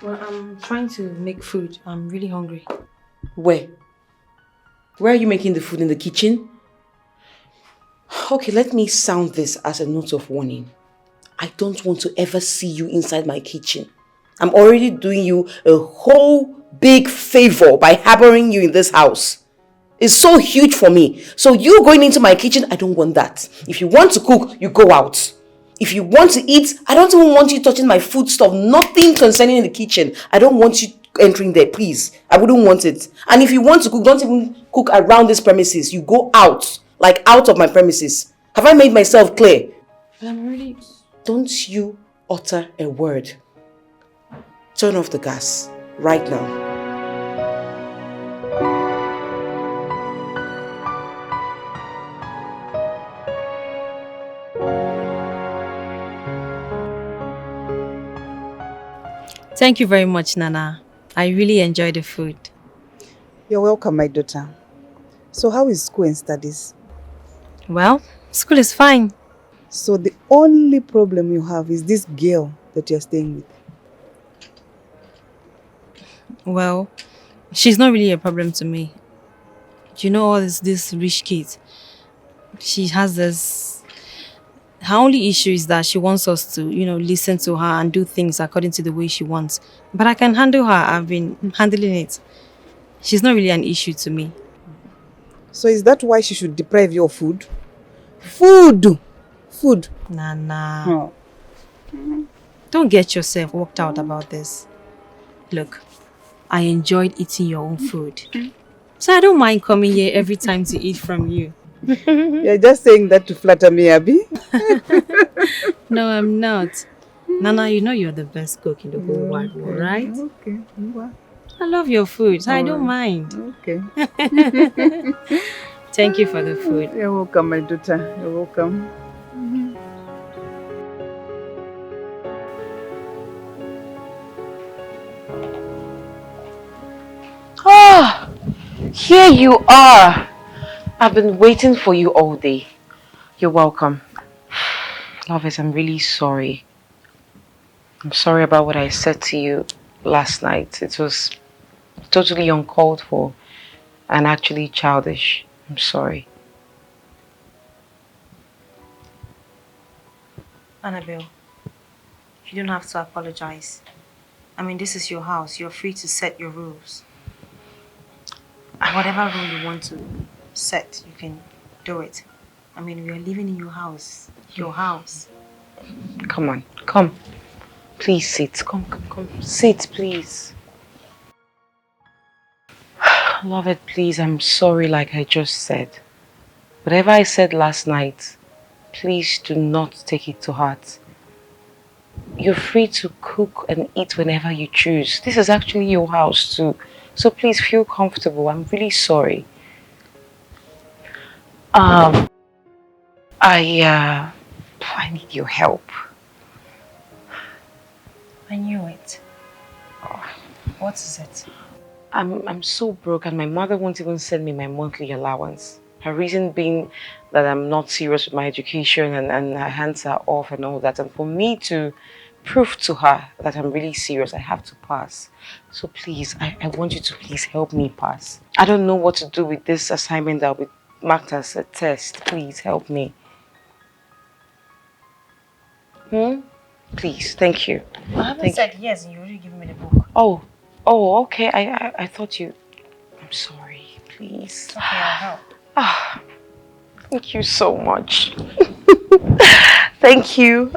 Well, I'm trying to make food. I'm really hungry. Where? Where are you making the food? In the kitchen? Okay, let me sound this as a note of warning. I don't want to ever see you inside my kitchen. I'm already doing you a whole big favor by harboring you in this house. It's so huge for me. So you going into my kitchen, I don't want that. If you want to cook, you go out. If you want to eat, I don't even want you touching my food stuff. Nothing concerning the kitchen. I don't want you entering there, please. I wouldn't want it. And if you want to cook, don't even cook around this premises. You go out, like out of my premises. Have I made myself clear? I'm really... Don't you utter a word. Turn off the gas right now. Thank you very much, Nana. I really enjoyed the food. You're welcome, my daughter. So how is school and studies? Well, school is fine. So the only problem you have is this girl that you're staying with? Well, she's not really a problem to me. You know all this rich kid. She has this... Her only issue is that she wants us to, listen to her and do things according to the way she wants. But I can handle her. I've been handling it. She's not really an issue to me. So is that why she should deprive you of food? Food! Food! Nana. Oh. Don't get yourself worked out about this. Look, I enjoyed eating your own food. So I don't mind coming here every time to eat from you. You're just saying that to flatter me, Abby? No, I'm not. Nana, you know you're the best cook in the whole wide world, right? Okay. I love your food, so I don't mind. Okay. Thank you for the food. You're welcome, my daughter. You're welcome. Ah, here you are. I've been waiting for you all day. You're welcome. Lovers, I'm really sorry. I'm sorry about what I said to you last night. It was totally uncalled for and actually childish. I'm sorry. Annabel, you don't have to apologize. I mean, this is your house. You're free to set your rules. Whatever rule you want to set, you can do it. I mean, we are living in your house. Your house. Come on, come. Please sit. Come. Sit, please. Love it, please. I'm sorry, like I just said. Whatever I said last night, please do not take it to heart. You're free to cook and eat whenever you choose. This is actually your house too. So please feel comfortable. I'm really sorry. I need your help. I knew it. What is it? I'm so broke and my mother won't even send me my monthly allowance. Her reason being that I'm not serious with my education and her hands are off and all that. And for me to prove to her that I'm really serious, I have to pass. So please, I want you to please help me pass. I don't know what to do with this assignment that will be marked as a test. Please help me. Please, thank you. I haven't said yes, and you already given me the book. Oh, okay. I thought you... I'm sorry, please. Okay, I'll help. Thank you so much. Thank you.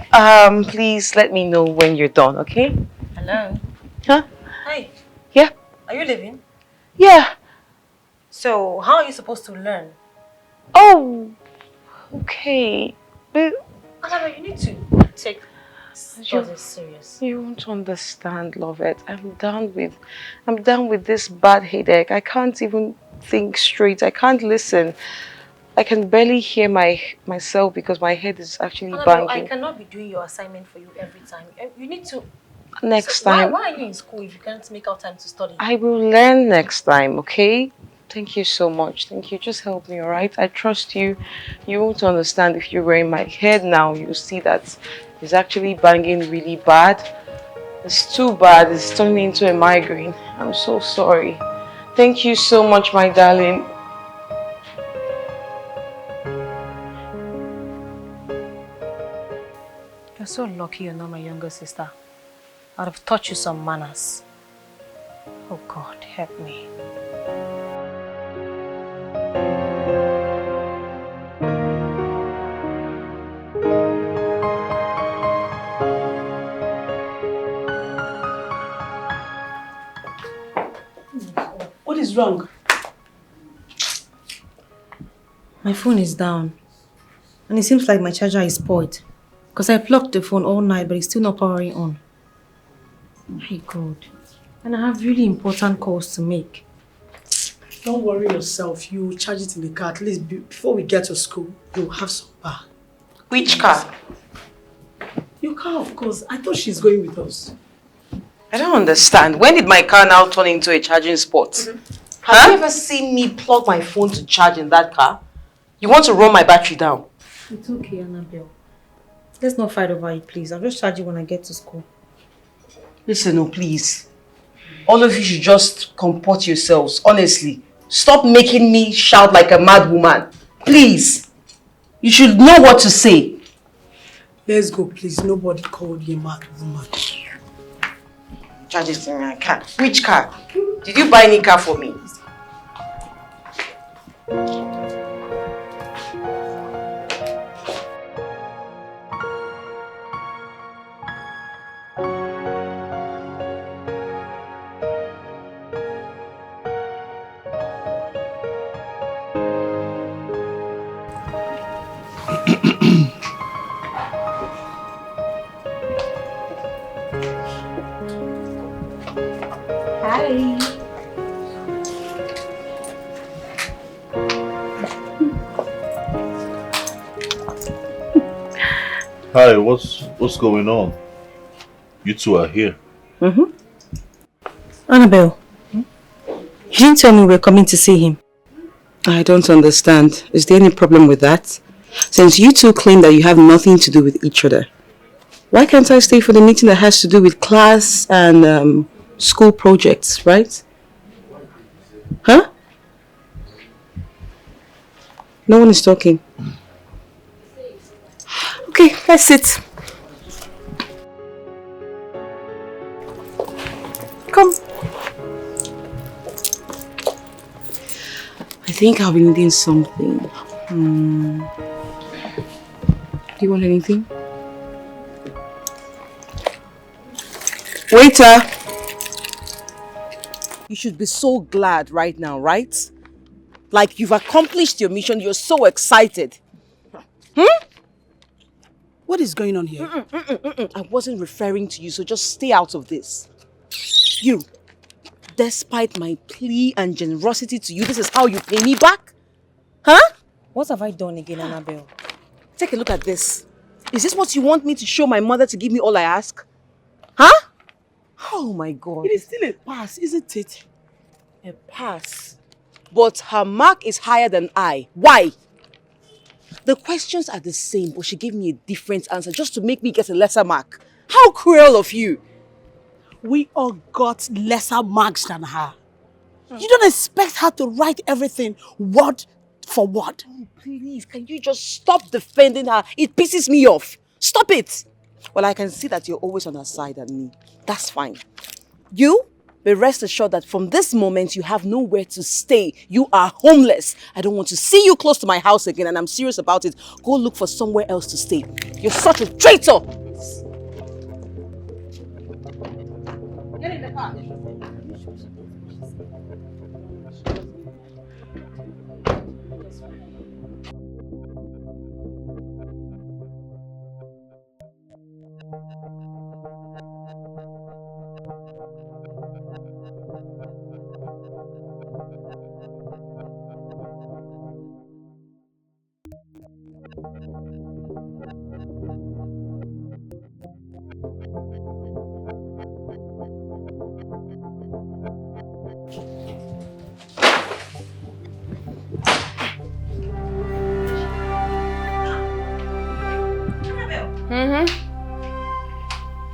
Please let me know when you're done, okay? Hello? Huh? Hi. Yeah? Are you leaving? Yeah. So, how are you supposed to learn? Oh, okay. But Annabelle, you need to take this serious. you won't understand, Lovett. I'm done with this bad headache. I can't even think straight. I can't listen. I can barely hear myself because my head is actually Annabelle, banging. I cannot be doing your assignment for you every time. You need to... Next time. Why are you in school if you can't make out time to study? I will learn next time, okay? Thank you so much. Thank you. Just help me, alright? I trust you. You won't understand if you were in my head now. You'll see that it's actually banging really bad. It's too bad. It's turning into a migraine. I'm so sorry. Thank you so much, my darling. You're so lucky you're not my younger sister. I'd have taught you some manners. Oh God, help me. What is wrong? My phone is down. And it seems like my charger is spoiled. Because I plugged the phone all night, but it's still not powering on. My God. And I have really important calls to make. Don't worry yourself. You charge it in the car. At least before we get to school, you'll have some bar. Which car? Your car, of course. I thought she's going with us. I don't understand. When did my car now turn into a charging spot? Have you ever seen me plug my phone to charge in that car? You want to run my battery down? It's okay, Annabelle. Let's not fight over it, please. I'll just charge you when I get to school. Listen, oh please. All of you should just comport yourselves, honestly. Stop making me shout like a mad woman. Please. You should know what to say. Let's go, please. Nobody called you a mad woman. Charge it in my car. Which car? Did you buy any car for me? Hi, what's going on? You two are here. Annabelle, you didn't tell me we're coming to see him. I don't understand. Is there any problem with that? Since you two claim that you have nothing to do with each other, why can't I stay for the meeting that has to do with class and school projects, right? Huh? No one is talking. Okay, let's sit. think I'll be needing something. Do you want anything? Waiter! You should be so glad right now, right? Like you've accomplished your mission, you're so excited. What is going on here? I wasn't referring to you, so just stay out of this. You, despite my plea and generosity to you, this is how you pay me back? Huh? What have I done again, Annabel? Take a look at this. Is this what you want me to show my mother to give me all I ask? Huh? Oh my God. It is still a pass, isn't it? A pass. But her mark is higher than I. Why? The questions are the same, but she gave me a different answer just to make me get a lesser mark. How cruel of you. We all got lesser marks than her. You don't expect her to write everything word for word. Oh, please, can you just stop defending her? It pisses me off. Stop it. Well, I can see that you're always on her side and me. That's fine. You, but rest assured that from this moment, you have nowhere to stay. You are homeless. I don't want to see you close to my house again, and I'm serious about it. Go look for somewhere else to stay. You're such a traitor. Get in the car.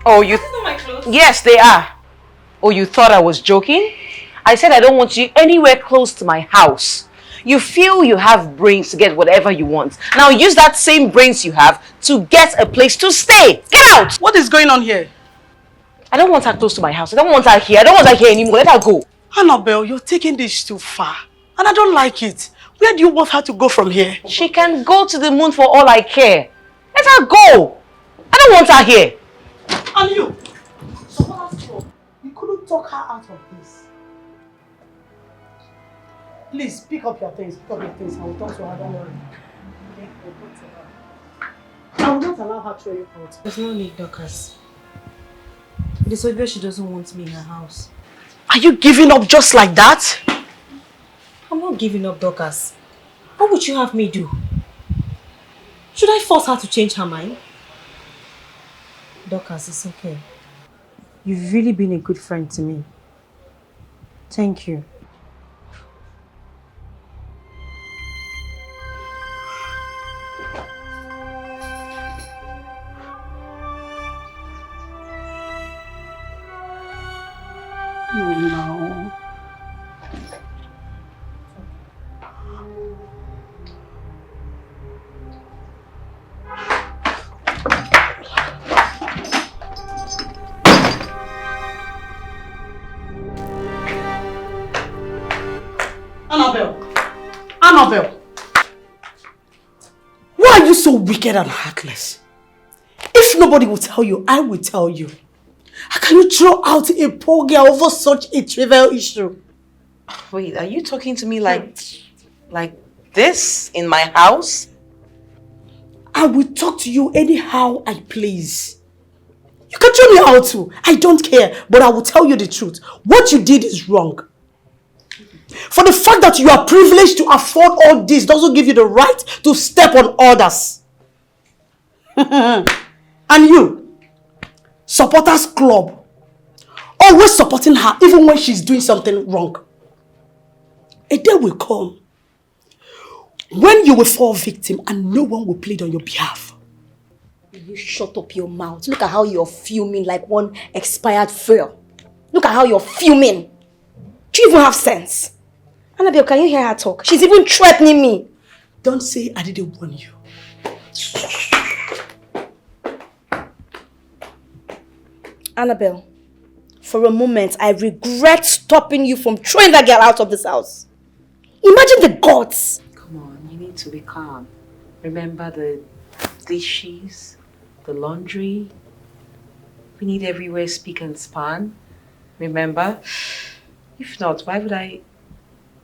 Oh, you... my clothes? Yes, they are. Oh, you thought I was joking? I said I don't want you anywhere close to my house. You feel you have brains to get whatever you want. Now use that same brains you have to get a place to stay. Get out! What is going on here? I don't want her close to my house. I don't want her here. I don't want her here anymore. Let her go. Annabel, you're taking this too far. And I don't like it. Where do you want her to go from here? She can go to the moon for all I care. Let her go. I don't want her here. And you? So what else for? You couldn't talk her out of this. Please, pick up your things. Pick up your things. I will talk to her. Don't worry. Okay? We'll talk to her. I will not allow her to throw you out. There's no need, Dorcas. It is obvious she doesn't want me in her house. Are you giving up just like that? I'm not giving up, Dorcas. What would you have me do? Should I force her to change her mind? Dorcas, it's okay. You've really been a good friend to me. Thank you. Oh no. Annabel! Why are you so wicked and heartless? If nobody will tell you, I will tell you. How can you throw out a poor girl over such a trivial issue? Wait, are you talking to me like this in my house? I will talk to you anyhow I please. You can throw me out too. I don't care, but I will tell you the truth. What you did is wrong. For the fact that you are privileged to afford all this doesn't give you the right to step on others. And you, supporters club, always supporting her even when she's doing something wrong. A day will come when you will fall victim and no one will plead on your behalf. You shut up your mouth. Look at how you're fuming like one expired fuel. Look at how you're fuming. Do you even have sense? Annabel, can you hear her talk? She's even threatening me. Don't say I didn't warn you. Annabel, for a moment, I regret stopping you from throwing that girl out of this house. Imagine the gods. Come on, you need to be calm. Remember the dishes, the laundry. We need everywhere speak and span. Remember? If not, why would I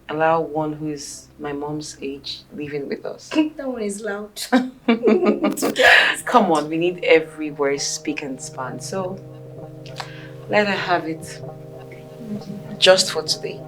allow one who is my mom's age living with us? That one is loud. Come on, we need everywhere speak and span. So let her have it just for today.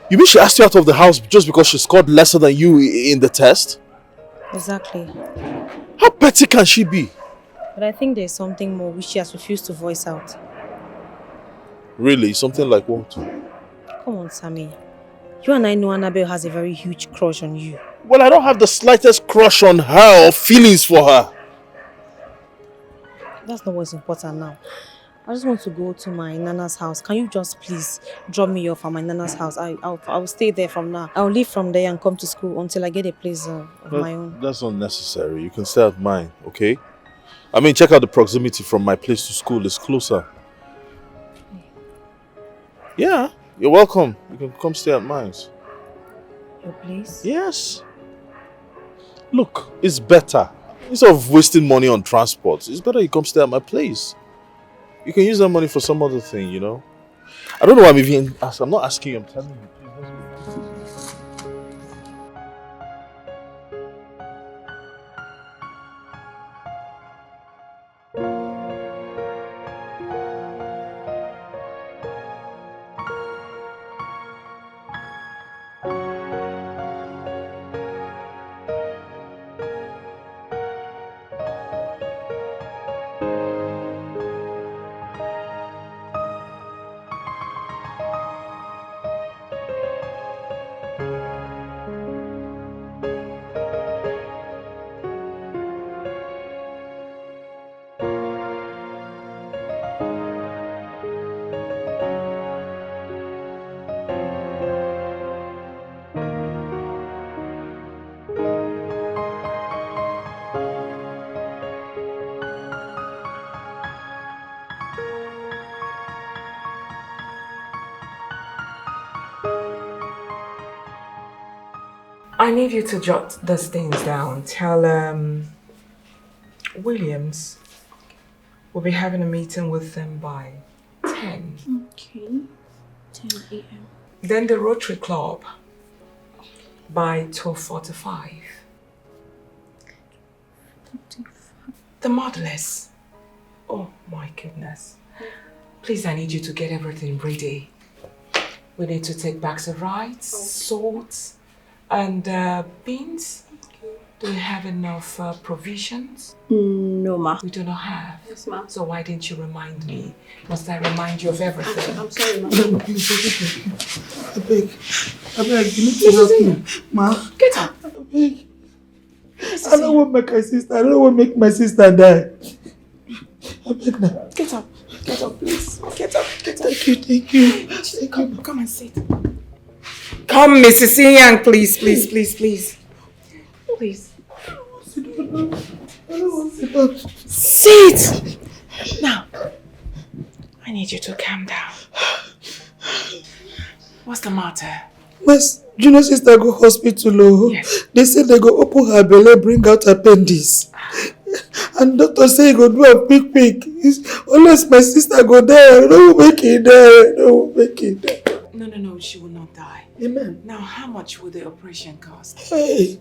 You mean she asked you out of the house just because she scored lesser than you in the test? Exactly. How petty can she be? But I think there's something more which she has refused to voice out. Really? Something like what? Come on, Sammy. You and I know Annabel has a very huge crush on you. Well, I don't have the slightest crush on her or feelings for her. That's not what's important now. I just want to go to my Nana's house. Can you just please drop me off at my Nana's house? I'll stay there from now. I'll leave from there and come to school until I get a place of my own. That's not necessary. You can stay at mine, okay? I mean, check out the proximity from my place to school. It's closer. Yeah, you're welcome. You can come stay at mine. Your place? Yes. Look, it's better. Instead of wasting money on transport, it's better you come stay at my place. You can use that money for some other thing, you know? I don't know why I'm even asking. I'm not asking you, I'm telling you. I need you to jot these things down. Tell Williams we'll be having a meeting with them by 10. Okay. 10 a.m. Then the Rotary Club by 12:45. The motherless. Oh my goodness. Please, I need you to get everything ready. We need to take bags of rice, salt, and beans. Do you have enough provisions? No, ma. We do not have. Yes, ma. So why didn't you remind me? Must I remind you of everything? I'm sorry, ma. I beg, you need to help me. Ma. Get up. I beg. I don't want to make my sister. I don't want to make my sister die. I beg now. Get up. Get up, please. Get up. Get up. Thank you. Come and sit. Come, Mrs. Yang, please. Please. I don't want to sit down. Sit! Now, I need you to calm down. What's the matter? My junior sister go hospital. Oh. Yes. They say they go open her belly, bring out appendix. And doctor say he go do a quick. Unless my sister go there, don't make it there. Don't make it there. No, she will not die. Amen. Now, how much will the operation cost? Hey.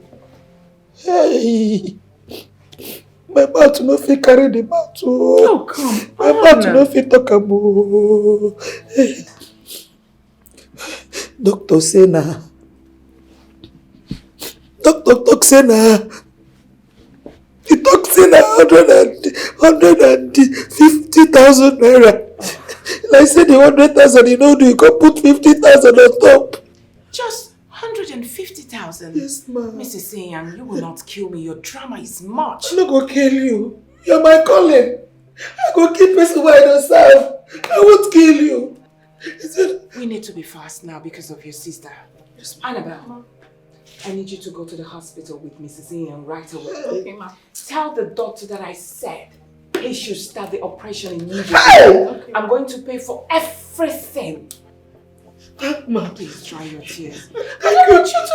My mouth no fit carry the mouth. Oh, come My on. mouth no fit talk about. Doctor say na. Doctor talk say na. He talk say na 150,000 naira. Like say the 100,000 you know do, you go put 50,000 on top. Just 150,000? Yes, ma'am. Mrs. Senyang, you will not kill me. Your drama is much. I'm not gonna kill you. You're my calling. I go kill person who I don't serve. I won't kill you. We need to be fast now because of your sister. Annabel, I need you to go to the hospital with Mrs. Ian right away. Okay, ma'am. Tell the doctor that I said he should start the operation immediately. Okay. I'm going to pay for everything. Please dry your tears. I don't want you to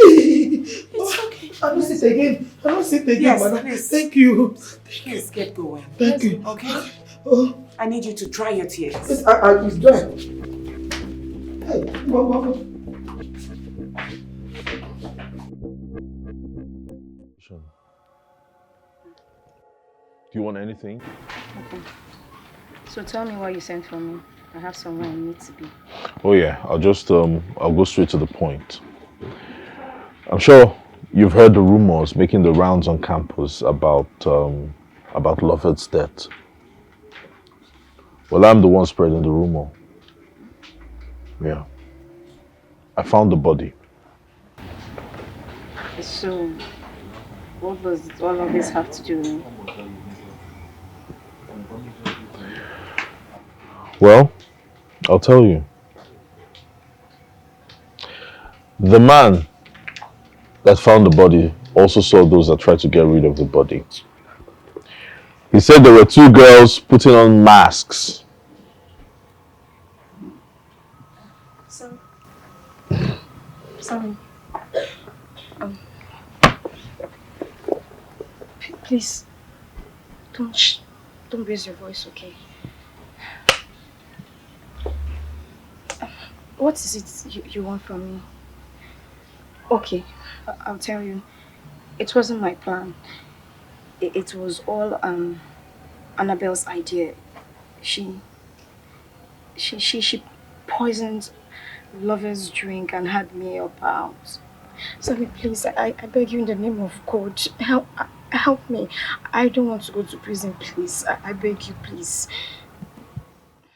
leave. It's okay. I don't sit again. I don't sit again, yes, madam. please. Thank you. Please get going. Thank you. Okay? Oh. I need you to dry your tears. It's dry. Hey, mama. Do you want anything? Okay. So tell me why you sent for me. I have somewhere I need to be. Oh yeah, I'll go straight to the point. I'm sure you've heard the rumors making the rounds on campus about Loveth's death. Well, I'm the one spreading the rumor. Yeah. I found the body. So, what does all of this have to do with me? Well, I'll tell you. The man that found the body also saw those that tried to get rid of the body. He said there were two girls putting on masks. Sorry. Please, don't raise your voice, okay? What is it you want from me? Okay, I'll tell you. It wasn't my plan. It was all Annabel's idea. She poisoned Lover's drink and had me up out. Sorry, please, I beg you in the name of God, help me. I don't want to go to prison, please. I beg you, please.